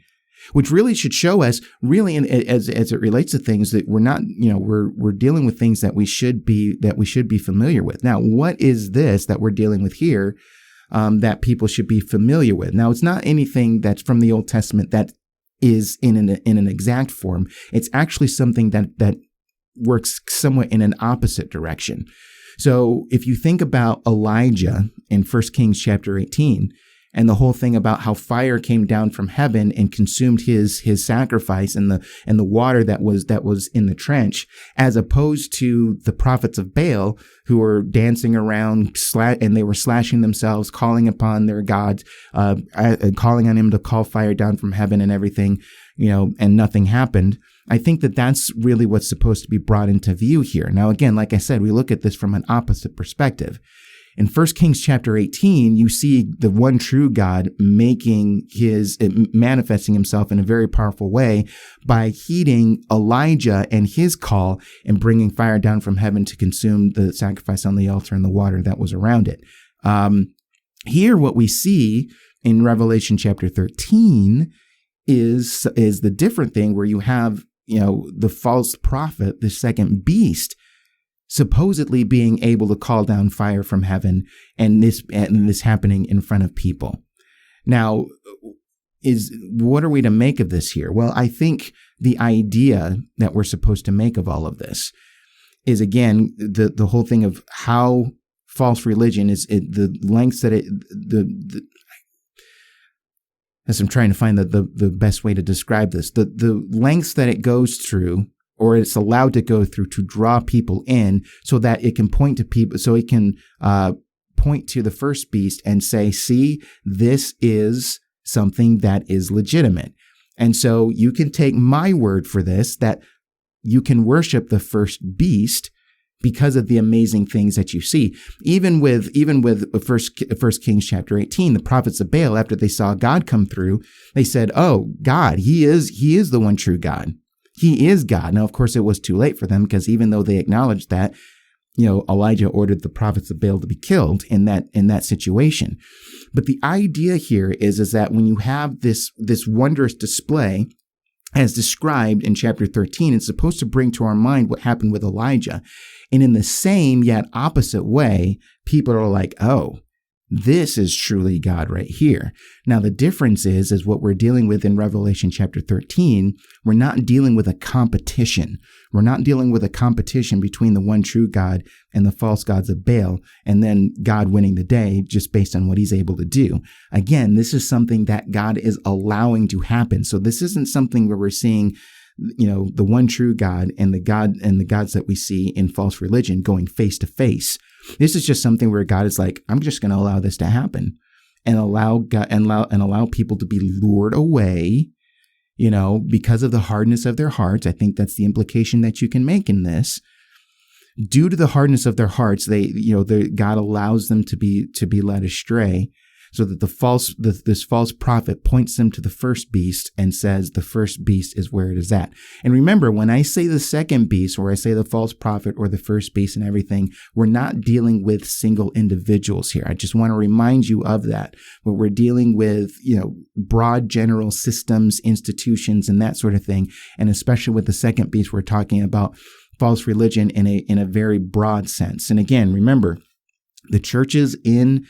Which really should show us, really, as it relates to things that we're not, we're dealing with things that we should be familiar with. Now, what is this that we're dealing with here that people should be familiar with? Now, it's not anything that's from the Old Testament that is in an exact form. It's actually something that works somewhat in an opposite direction. So if you think about Elijah in 1 Kings chapter 18, and the whole thing about how fire came down from heaven and consumed his sacrifice and the water that was in the trench, as opposed to the prophets of Baal who were dancing around and they were slashing themselves, calling upon their gods, calling on him to call fire down from heaven and everything, and nothing happened. I think that that's really what's supposed to be brought into view here. Now, again, like I said, we look at this from an opposite perspective. In 1 Kings chapter 18, you see the one true God manifesting himself in a very powerful way by heeding Elijah and his call and bringing fire down from heaven to consume the sacrifice on the altar and the water that was around it. Here, what we see in Revelation chapter 13 is the different thing where you have, the false prophet, the second beast, supposedly being able to call down fire from heaven, and this happening in front of people. Now, what are we to make of this here? Well, I think the idea that we're supposed to make of all of this is, again, the whole thing of how false religion is, the lengths that as I'm trying to find the best way to describe this, the lengths that it goes through, or it's allowed to go through to draw people in so that it can point to people, so it can point to the first beast and say, see, this is something that is legitimate. And so you can take my word for this, that you can worship the first beast because of the amazing things that you see. Even with First Kings chapter 18, the prophets of Baal, after they saw God come through, they said, oh, God, he is the one true God. He is God. Now, of course, it was too late for them, because even though they acknowledged that, Elijah ordered the prophets of Baal to be killed in that situation. But the idea here is that when you have this wondrous display, as described in chapter 13, it's supposed to bring to our mind what happened with Elijah. And in the same yet opposite way, people are like, oh, this is truly God right here. Now, the difference is what we're dealing with in Revelation chapter 13. We're not dealing with a competition. We're not dealing with a competition between the one true God and the false gods of Baal, and then God winning the day just based on what he's able to do. Again, this is something that God is allowing to happen. So this isn't something where we're seeing, the one true God and the gods that we see in false religion going face to face. This is just something where God is like, I'm just going to allow this to happen and allow people to be lured away, because of the hardness of their hearts. I think that's the implication that you can make in this. Due to the hardness of their hearts, God allows them to be led astray, so that this false prophet points them to the first beast and says the first beast is where it is at. And remember, when I say the second beast, or I say the false prophet or the first beast and everything, we're not dealing with single individuals here. I just want to remind you of that. But we're dealing with, broad general systems, institutions, and that sort of thing. And especially with the second beast, we're talking about false religion in a very broad sense. And again, remember, the churches in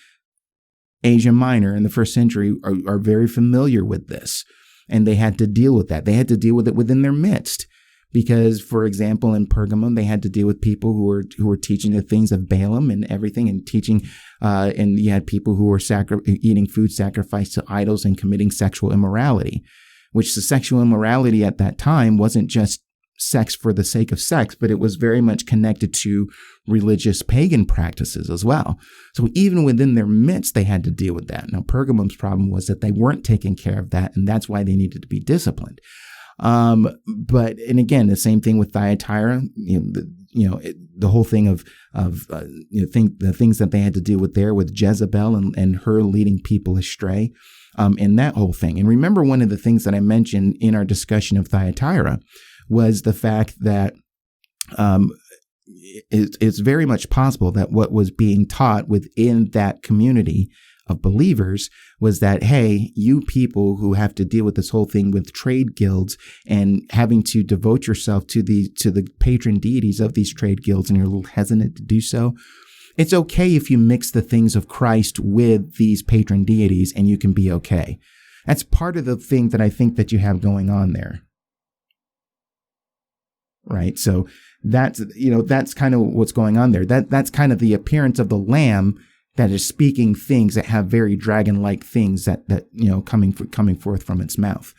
Asia Minor in the first century are very familiar with this, and they had to deal with that. They had to deal with it within their midst, because, for example, in Pergamum, they had to deal with people who were teaching the things of Balaam and everything, and teaching, and you had people who were eating food sacrificed to idols and committing sexual immorality, which the sexual immorality at that time wasn't just sex for the sake of sex, but it was very much connected to religious pagan practices as well. So even within their midst, they had to deal with that. Now, Pergamum's problem was that they weren't taking care of that, and that's why they needed to be disciplined. And again, the same thing with Thyatira. The whole thing of the things that they had to deal with there with Jezebel and her leading people astray, and that whole thing. And remember, one of the things that I mentioned in our discussion of Thyatira was the fact that it's very much possible that what was being taught within that community of believers was that, hey, you people who have to deal with this whole thing with trade guilds and having to devote yourself to the patron deities of these trade guilds, and you're a little hesitant to do so, it's okay if you mix the things of Christ with these patron deities and you can be okay. That's part of the thing that I think that you have going on there. right? So that's kind of what's going on there. That's kind of the appearance of the Lamb that is speaking things that have very dragon-like things that coming forth from its mouth.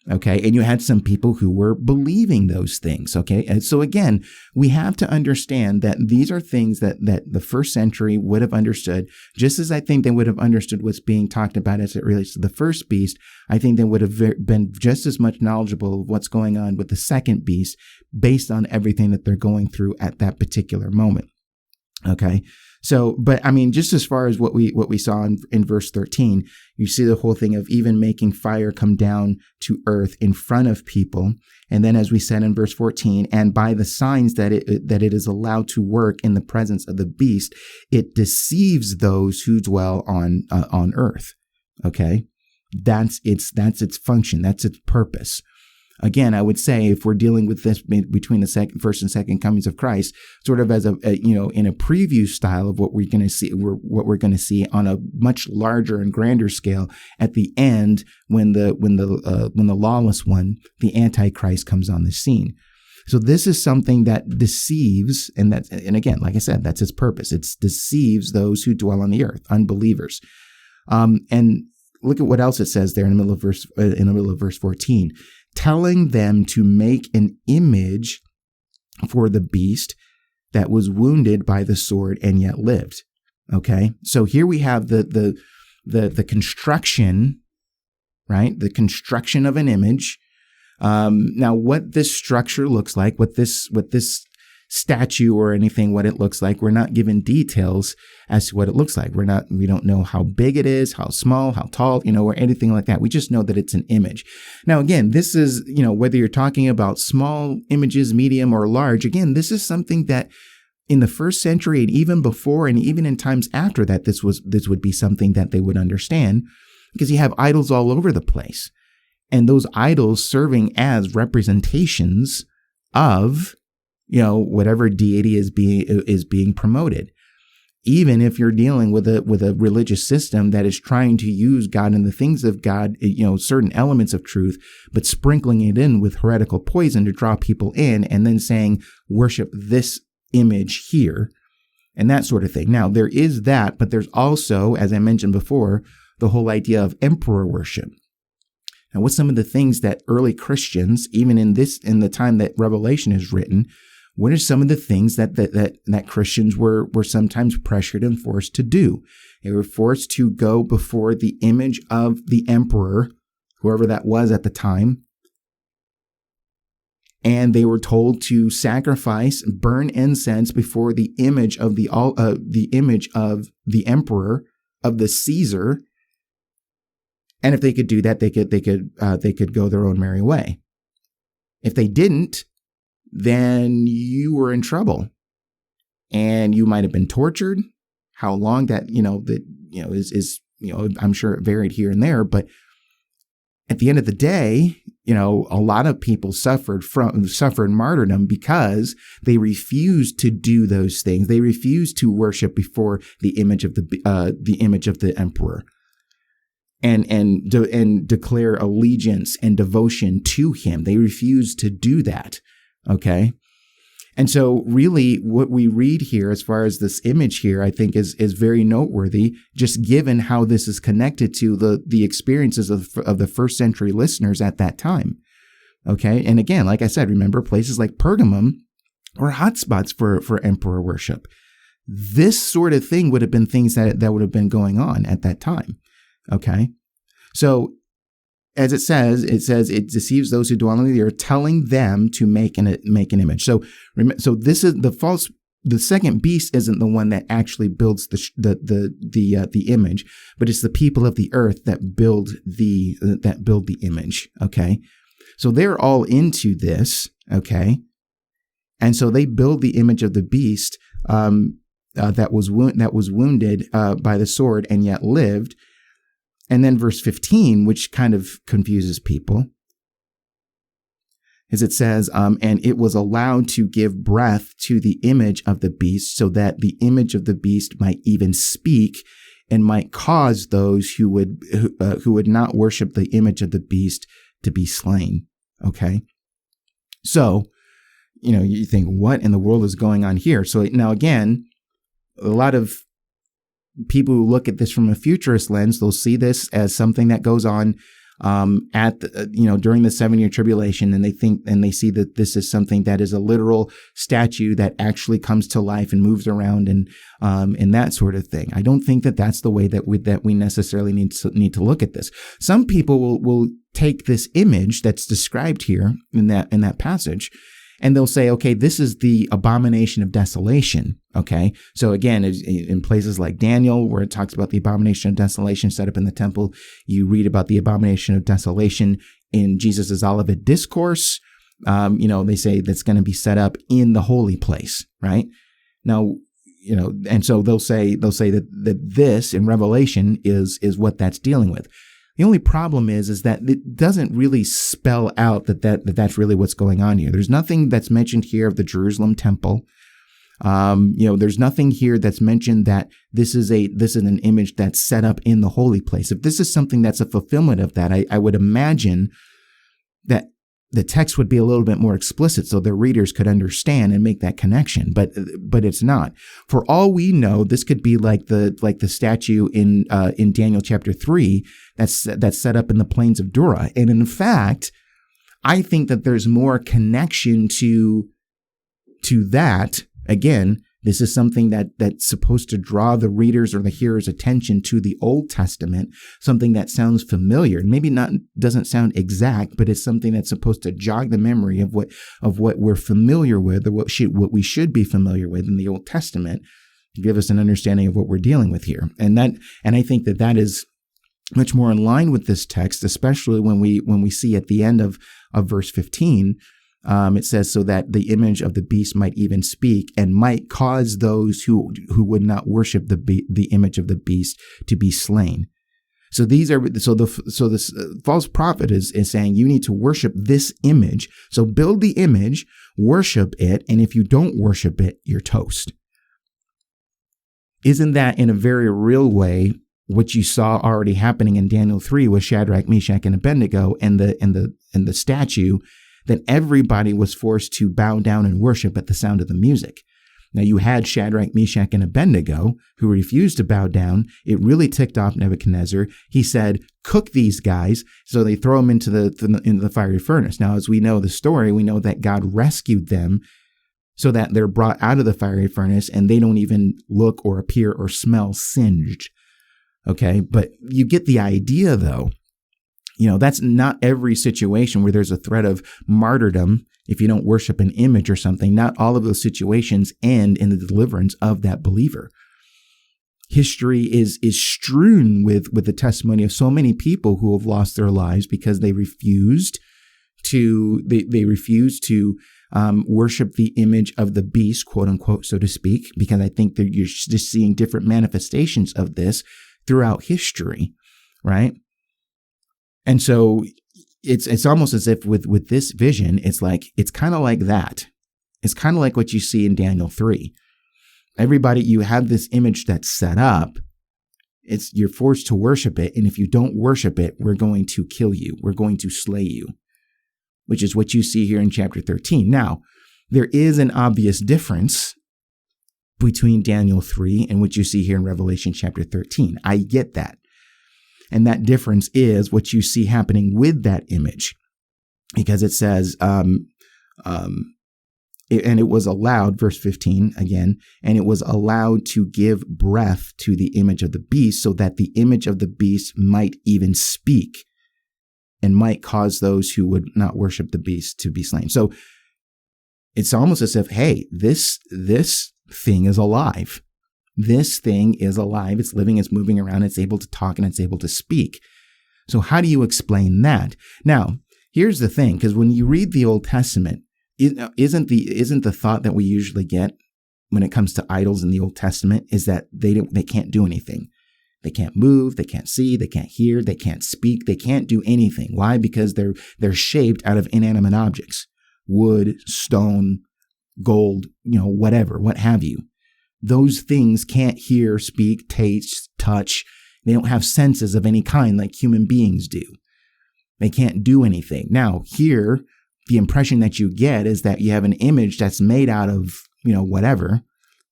Okay, and you had some people who were believing those things. Okay, and so again, we have to understand that these are things that the first century would have understood, just as I think they would have understood what's being talked about as it relates to the first beast. I think they would have been just as much knowledgeable of what's going on with the second beast based on everything that they're going through at that particular moment. Okay. So, but I mean, just as far as what we saw in verse 13, you see the whole thing of even making fire come down to earth in front of people. And then, as we said in verse 14, and by the signs that it is allowed to work in the presence of the beast, it deceives those who dwell on earth. Okay. That's its function. That's its purpose. Again, I would say if we're dealing with this between the first and second comings of Christ, sort of as in a preview style of what we're going to see on a much larger and grander scale at the end when the lawless one, the Antichrist, comes on the scene. So this is something that deceives, and again, like I said, that's its purpose. It deceives those who dwell on the earth, unbelievers. And look at what else it says there in the middle of verse 14. Telling them to make an image for the beast that was wounded by the sword and yet lived. Okay, so here we have the construction, right? The construction of an image. Now, what this structure looks like, what this statue or anything, what it looks like, we're not given details as to what it looks like. We don't know how big it is, how small, how tall, or anything like that. We just know that it's an image. Now, again, this is, whether you're talking about small images, medium or large, again, this is something that in the first century and even before and even in times after that, this would be something that they would understand, because you have idols all over the place, and those idols serving as representations of whatever deity is being promoted. Even if you're dealing with a religious system that is trying to use God and the things of God, certain elements of truth, but sprinkling it in with heretical poison to draw people in, and then saying, worship this image here, and that sort of thing. Now, there is that, but there's also, as I mentioned before, the whole idea of emperor worship. Now, what's some of the things that early Christians, even in the time that Revelation is written, what are some of the things that Christians were sometimes pressured and forced to do? They were forced to go before the image of the emperor, whoever that was at the time, and they were told to sacrifice, burn incense before the image of the emperor, of the Caesar. And if they could do that, they could go their own merry way. If they didn't, then you were in trouble, and you might have been tortured. How long that is I'm sure it varied here and there, but at the end of the day, a lot of people suffered martyrdom because they refused to do those things. They refused to worship before the image of the emperor, and declare allegiance and devotion to him. They refused to do that. Okay. And so really what we read here as far as this image here, I think is very noteworthy, just given how this is connected to the experiences of the first century listeners at that time. Okay. And again, like I said, remember places like Pergamum were hotspots for emperor worship. This sort of thing would have been things that would have been going on at that time. Okay. So as it says it deceives those who dwell on the earth, telling them to make an image. So this is the second beast isn't the one that actually builds the image, but it's the people of the earth that build the image. Okay, so they're all into this. Okay, and so they build the image of the beast that was wounded by the sword and yet lived. And then verse 15, which kind of confuses people, as it says, and it was allowed to give breath to the image of the beast, so that the image of the beast might even speak and might cause those who would not worship the image of the beast to be slain. Okay, so you think, what in the world is going on here? So now again, a lot of people who look at this from a futurist lens, they'll see this as something that goes on during the 7-year tribulation, and they see that this is something that is a literal statue that actually comes to life and moves around and that sort of thing. I don't think that that's the way that we necessarily need to look at this. Some people will take this image that's described here in that passage, and they'll say, okay, this is the Abomination of Desolation. Okay. So again, in places like Daniel, where it talks about the Abomination of Desolation set up in the temple, you read about the Abomination of Desolation in Jesus's Olivet Discourse. They say that's going to be set up in the holy place, right? Now, and so they'll say that this in Revelation is what that's dealing with. The only problem is that it doesn't really spell out that's really what's going on here. There's nothing that's mentioned here of the Jerusalem temple. There's nothing here that's mentioned that this is an image that's set up in the holy place. If this is something that's a fulfillment of that, I would imagine that the text would be a little bit more explicit so their readers could understand and make that connection. But it's not. For all we know, this could be like the statue in Daniel chapter 3 that's set up in the plains of Dura. And in fact, I think that there's more connection to that. Again, this is something that's supposed to draw the readers or the hearer's attention to the Old Testament, something that sounds familiar. Maybe doesn't sound exact, but it's something that's supposed to jog the memory of what we're familiar with, or what we should be familiar with in the Old Testament, to give us an understanding of what we're dealing with here. And I think that is much more in line with this text, especially when we see at the end of verse 15. It says, so that the image of the beast might even speak and might cause those who would not worship the image of the beast to be slain. So this false prophet is saying you need to worship this image. So build the image, worship it, and if you don't worship it, you're toast. Isn't that in a very real way what you saw already happening in Daniel 3 with Shadrach, Meshach, and Abednego and the statue? That everybody was forced to bow down and worship at the sound of the music. Now you had Shadrach, Meshach, and Abednego who refused to bow down. It really ticked off Nebuchadnezzar. He said, cook these guys. So they throw them into the fiery furnace. Now, as we know the story, we know that God rescued them so that they're brought out of the fiery furnace and they don't even look or appear or smell singed. Okay. But you get the idea though. That's not every situation where there's a threat of martyrdom if you don't worship an image or something. Not all of those situations end in the deliverance of that believer. History is strewn with the testimony of so many people who have lost their lives because they refused to worship the image of the beast, quote unquote, so to speak, because I think that you're just seeing different manifestations of this throughout history, right? And so it's almost as if with this vision, it's kind of like that. It's kind of like what you see in Daniel 3. Everybody, you have this image that's set up. You're forced to worship it. And if you don't worship it, we're going to kill you. We're going to slay you, which is what you see here in chapter 13. Now, there is an obvious difference between Daniel 3 and what you see here in Revelation chapter 13. I get that. And that difference is what you see happening with that image, because it says, and it was allowed, verse 15 again, and it was allowed to give breath to the image of the beast so that the image of the beast might even speak and might cause those who would not worship the beast to be slain. So it's almost as if, hey, this thing is alive. This thing is alive. It's living. It's moving around. It's able to talk and it's able to speak. So how do you explain that? Now, here's the thing, because when you read the Old Testament, isn't the thought that we usually get when it comes to idols in the Old Testament is that they can't do anything. They can't move. They can't see. They can't hear. They can't speak. They can't do anything. Why? Because they're shaped out of inanimate objects, wood, stone, gold, whatever, what have you. Those things can't hear, speak, taste, touch. They don't have senses of any kind like human beings do. They can't do anything. Now, here, the impression that you get is that you have an image that's made out of, whatever.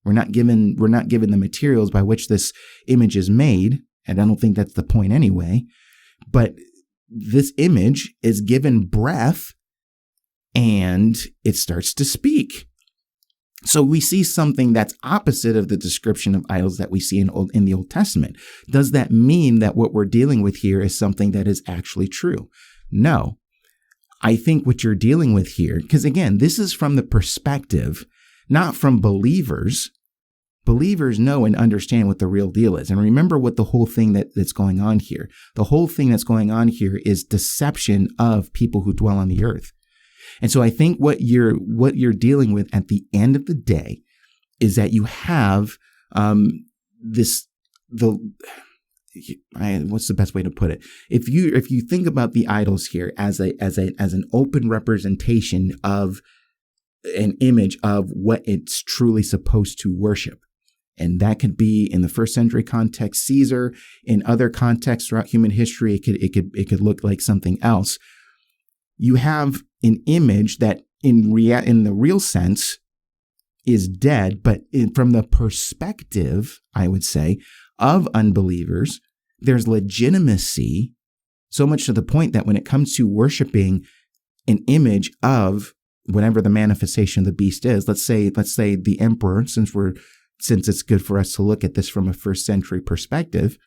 We're not given the materials by which this image is made, and I don't think that's the point anyway. But this image is given breath and it starts to speak. So we see something that's opposite of the description of idols that we see in the Old Testament. Does that mean that what we're dealing with here is something that is actually true? No. I think what you're dealing with here, because again, this is from the perspective, not from believers. Believers know and understand what the real deal is. And remember what the whole thing that's going on here. The whole thing that's going on here is deception of people who dwell on the earth. And so I think what you're dealing with at the end of the day is that you have what's the best way to put it? If you think about the idols here as an open representation of an image of what it's truly supposed to worship. And that could be in the first century context, Caesar. In other contexts throughout human history, it could look like something else. You have an image that in the real sense is dead, but from the perspective, I would say, of unbelievers, there's legitimacy, so much to the point that when it comes to worshiping an image of whatever the manifestation of the beast is, let's say the emperor, since it's good for us to look at this from a first century perspective,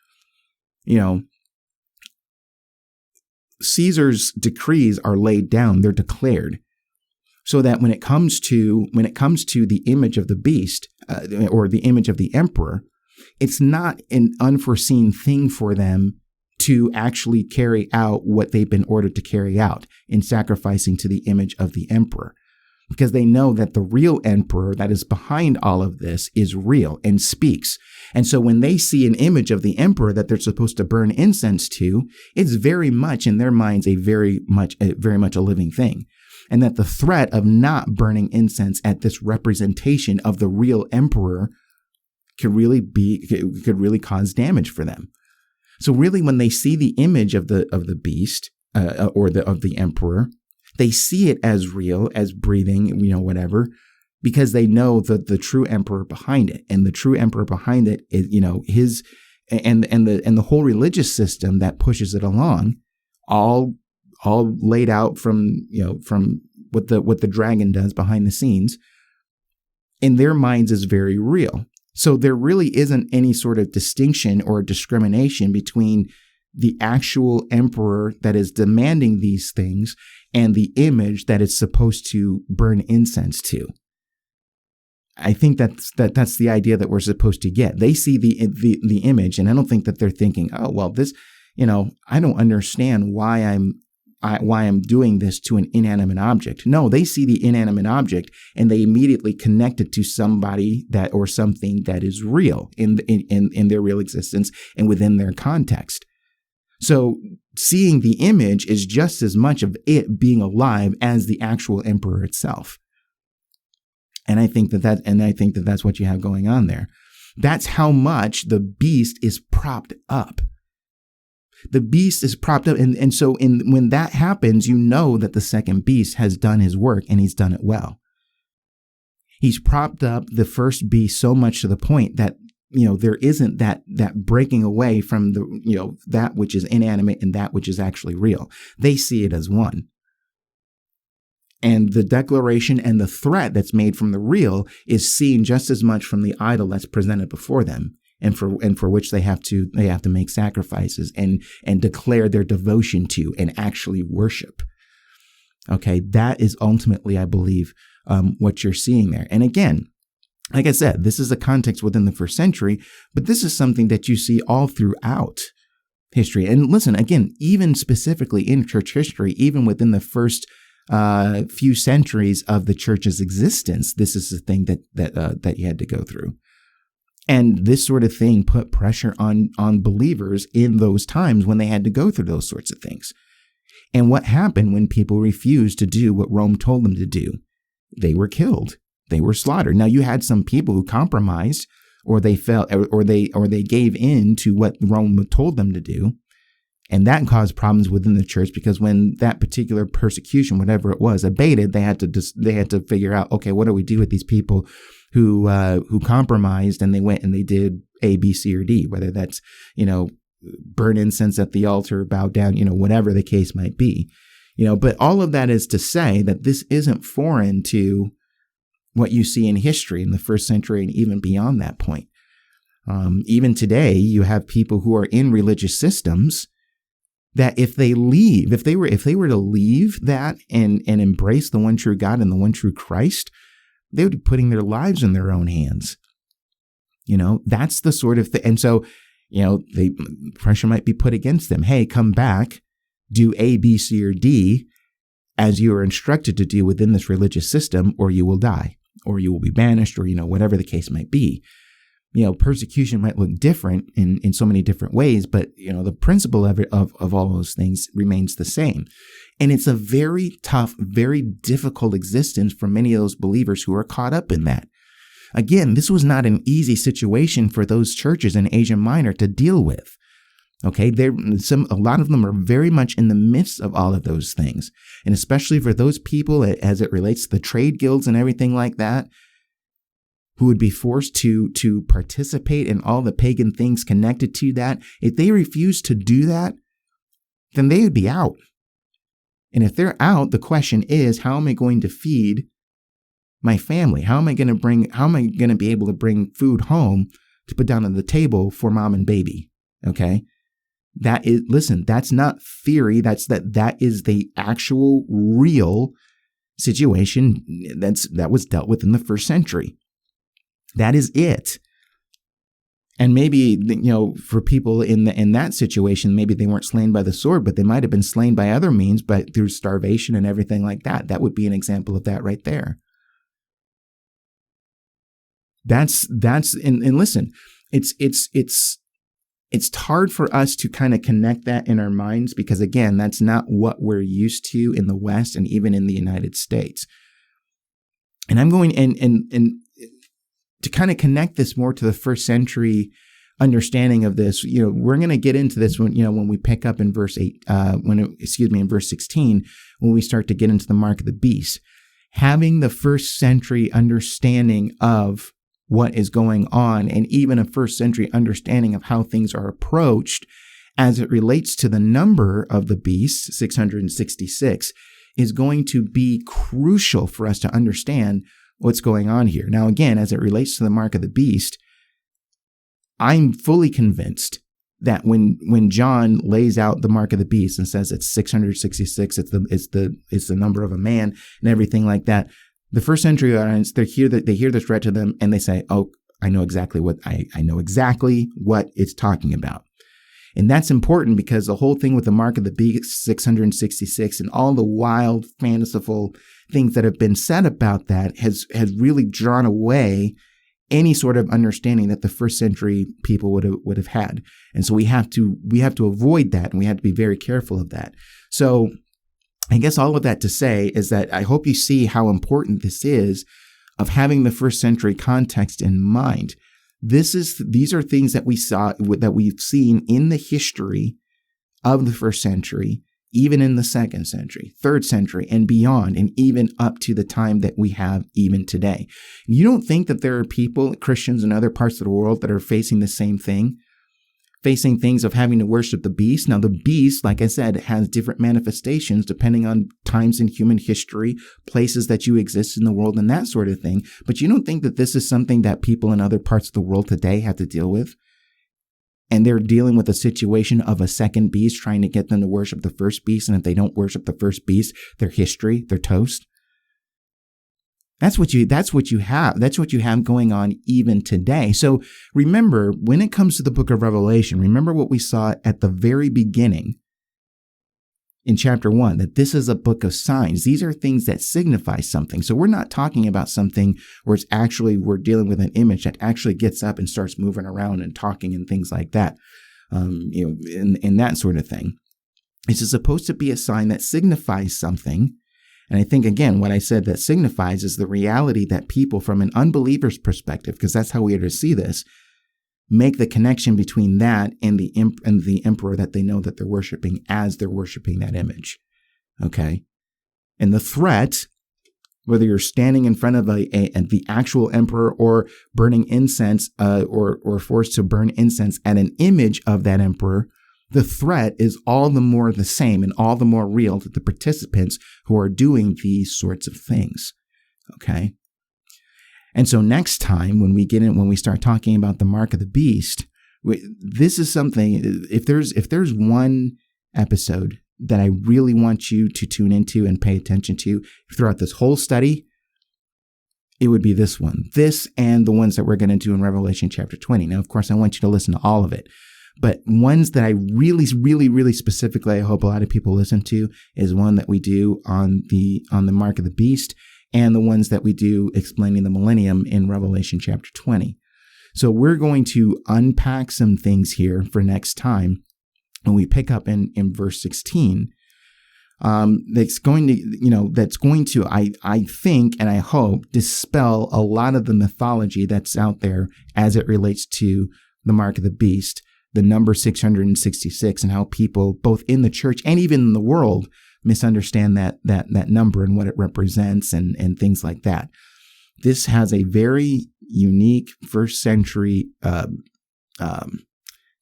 Caesar's decrees are laid down, they're declared, so that when it comes to the image of the beast or the image of the emperor, it's not an unforeseen thing for them to actually carry out what they've been ordered to carry out in sacrificing to the image of the emperor, because they know that the real emperor that is behind all of this is real and speaks. And so when they see an image of the emperor that they're supposed to burn incense to, it's very much in their minds very much a living thing. And that the threat of not burning incense at this representation of the real emperor could really cause damage for them. So really, when they see the image of the beast or of the emperor, they see it as real, as breathing, whatever, because they know the true emperor behind it, and the true emperor behind it is, his and the whole religious system that pushes it along, all laid out from what the dragon does behind the scenes, in their minds is very real. So there really isn't any sort of distinction or discrimination between the actual emperor that is demanding these things and the image that it's supposed to burn incense to. I think that's the idea that we're supposed to get. They see the image, and I don't think that they're thinking, oh, well, this, I don't understand why I'm doing this to an inanimate object. No, they see the inanimate object and they immediately connect it to somebody or something that is real in their real existence and within their context. So seeing the image is just as much of it being alive as the actual emperor itself. And I think that's what you have going on there. That's how much the beast is propped up. The beast is propped up. And so when that happens, you know that the second beast has done his work and he's done it well. He's propped up the first beast so much to the point that, there isn't that breaking away from that which is inanimate and that which is actually real. They see it as one. And the declaration and the threat that's made from the real is seen just as much from the idol that's presented before them, and for which they have to make sacrifices and declare their devotion to and actually worship. Okay, that is ultimately, I believe, what you're seeing there. And again, like I said, this is a context within the first century, but this is something that you see all throughout history. And listen, again, even specifically in church history, even within the first few centuries of the church's existence, this is the thing that you had to go through. And this sort of thing put pressure on believers in those times when they had to go through those sorts of things. And what happened when people refused to do what Rome told them to do? They were killed. They were slaughtered. Now, you had some people who compromised, or they fell, or they gave in to what Rome told them to do, And that caused problems within the church, because when that particular persecution, whatever it was, abated, they had to figure out, okay, what do we do with these people who compromised and they went and they did A, B, C, or D, whether that's, burn incense at the altar, bow down, whatever the case might be, but all of that is to say that this isn't foreign to what you see in history in the first century and even beyond that point. Even today, you have people who are in religious systems that if they were to leave that and embrace the one true God and the one true Christ, they would be putting their lives in their own hands. That's the sort of thing. And so, pressure might be put against them. Hey, come back, do A, B, C, or D as you are instructed to do within this religious system, or you will die, or you will be banished, or, whatever the case might be. Persecution might look different in so many different ways, but, the principle of all those things remains the same. And it's a very tough, very difficult existence for many of those believers who are caught up in that. Again, this was not an easy situation for those churches in Asia Minor to deal with. Okay, a lot of them are very much in the midst of all of those things. And especially for those people, as it relates to the trade guilds and everything like that, who would be forced to participate in all the pagan things connected to that. If they refuse to do that, then they would be out. And if they're out, the question is, how am I going to feed my family? How am I going to be able to bring food home to put down on the table for mom and baby? Okay. That's not theory. That is the actual real situation that was dealt with in the first century. That is it. And maybe, for people in that situation, maybe they weren't slain by the sword, but they might have been slain by other means, but through starvation and everything like that. That would be an example of that right there. And listen, it's hard for us to kind of connect that in our minds, because again, that's not what we're used to in the West and even in the United States. And I'm going and to kind of connect this more to the first century understanding of this, we're going to get into this when we pick up in verse 16, when we start to get into the mark of the beast. Having the first century understanding of what is going on, and even a first century understanding of how things are approached as it relates to the number of the beast, 666, is going to be crucial for us to understand what's going on here. Now, again, as it relates to the mark of the beast, I'm fully convinced that when John lays out the mark of the beast and says it's 666, it's the number of a man and everything like that, the first century audience, they hear this read to them and they say, "Oh, I know exactly what it's talking about." And that's important, because the whole thing with the mark of the beast, 666, and all the wild, fanciful things that have been said about that has really drawn away any sort of understanding that the first century people would have had. And so we have to avoid that, and we have to be very careful of that. So I guess all of that to say is that I hope you see how important this is, of having the first century context in mind. These are things that we've seen in the history of the first century, even in the second century, third century, and beyond, and even up to the time that we have even today. You don't think that there are people, Christians in other parts of the world, that are facing the same thing, facing things of having to worship the beast? Now, the beast, like I said, has different manifestations depending on times in human history, places that you exist in the world, and that sort of thing. But you don't think that this is something that people in other parts of the world today have to deal with? And they're dealing with a situation of a second beast trying to get them to worship the first beast. And if they don't worship the first beast, their history, they're toast. That's what you have going on even today. So remember, when it comes to the book of Revelation, remember what we saw at the very beginning in chapter 1, that this is a book of signs. These are things that signify something. So we're not talking about something where we're dealing with an image that actually gets up and starts moving around and talking and things like that, in that sort of thing. It's supposed to be a sign that signifies something. And I think, again, what I said that signifies is the reality that people, from an unbeliever's perspective, because that's how we are to see this, make the connection between that and the emperor that they know that they're worshiping as they're worshiping that image. Okay. And the threat, whether you're standing in front of the actual emperor or burning incense, or forced to burn incense at an image of that emperor, the threat is all the more the same and all the more real to the participants who are doing these sorts of things. Okay. And so next time when we start talking about the mark of the beast, this is something, if there's one episode that I really want you to tune into and pay attention to throughout this whole study, it would be this one. This and the ones that we're going to do in Revelation chapter 20. Now, of course, I want you to listen to all of it. But ones that I really, really, really specifically, I hope a lot of people listen to, is one that we do on the mark of the beast, and the ones that we do explaining the millennium in Revelation chapter 20. So we're going to unpack some things here for next time when we pick up in verse 16. That's going to, I think, and I hope, dispel a lot of the mythology that's out there as it relates to the mark of the beast, the number 666, and how people, both in the church and even in the world, misunderstand that number and what it represents and things like that. This has a very unique first century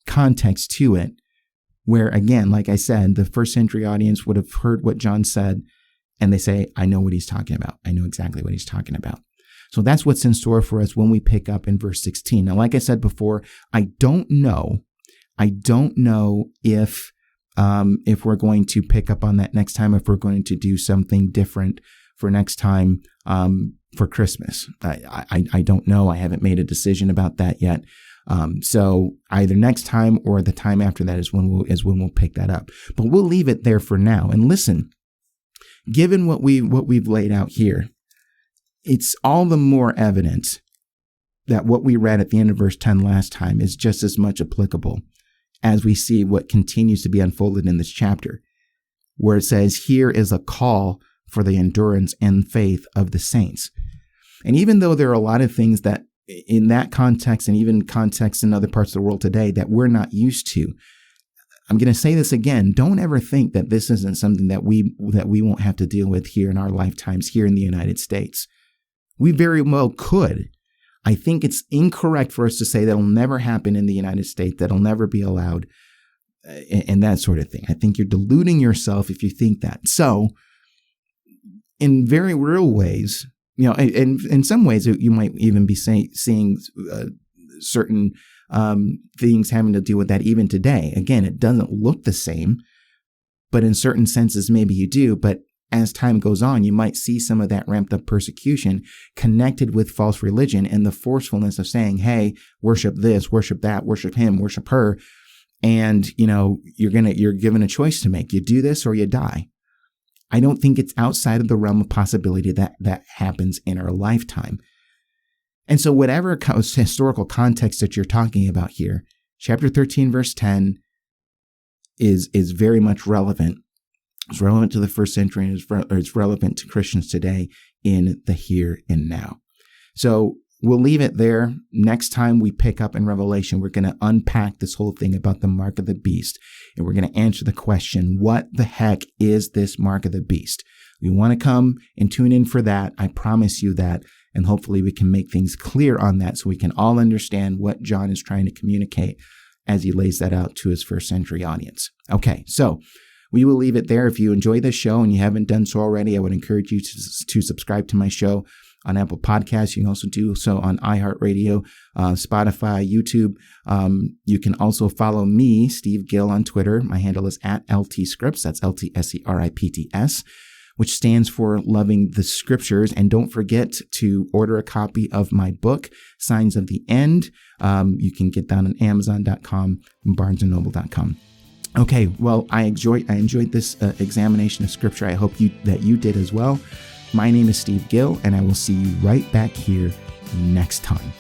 context to it, where, again, like I said, the first century audience would have heard what John said and they say, I know what he's talking about. I know exactly what he's talking about. So that's what's in store for us when we pick up in verse 16. Now, like I said before, I don't know if we're going to pick up on that next time, if we're going to do something different for next time for Christmas. I don't know. I haven't made a decision about that yet. So either next time or the time after that is when we'll pick that up. But we'll leave it there for now. And listen, given what we've laid out here, it's all the more evident that what we read at the end of verse 10 last time is just as much applicable as we see what continues to be unfolded in this chapter, where it says, here is a call for the endurance and faith of the saints. And even though there are a lot of things that in that context and even context in other parts of the world today that we're not used to, I'm going to say this again, don't ever think that this isn't something that we won't have to deal with here in our lifetimes here in the United States. We very well could. I think it's incorrect for us to say that'll never happen in the United States, that'll never be allowed, and that sort of thing. I think you're deluding yourself if you think that. So, in very real ways, and in some ways, you might even be seeing certain things having to do with that even today. Again, it doesn't look the same, but in certain senses, maybe you do. But as time goes on, you might see some of that ramped up persecution connected with false religion and the forcefulness of saying, hey, worship this, worship that, worship him, worship her. And, you're given a choice to make. You do this or you die. I don't think it's outside of the realm of possibility that happens in our lifetime. And so whatever historical context that you're talking about here, chapter 13, verse 10 is very much relevant. It's relevant to the first century, and it's relevant to Christians today in the here and now. So we'll leave it there. Next time we pick up in Revelation, we're going to unpack this whole thing about the mark of the beast, and we're going to answer the question, what the heck is this mark of the beast? We want to come and tune in for that. I promise you that, and hopefully we can make things clear on that so we can all understand what John is trying to communicate as he lays that out to his first century audience. Okay, so we will leave it there. If you enjoy this show and you haven't done so already, I would encourage you to subscribe to my show on Apple Podcasts. You can also do so on iHeartRadio, Spotify, YouTube. You can also follow me, Steve Gill, on Twitter. My handle is @LTScripts. That's LTSCRIPTS, which stands for Loving the Scriptures. And don't forget to order a copy of my book, Signs of the End. You can get that on Amazon.com and BarnesandNoble.com. Okay, well, I enjoyed this examination of Scripture. I hope that you did as well. My name is Steve Gill, and I will see you right back here next time.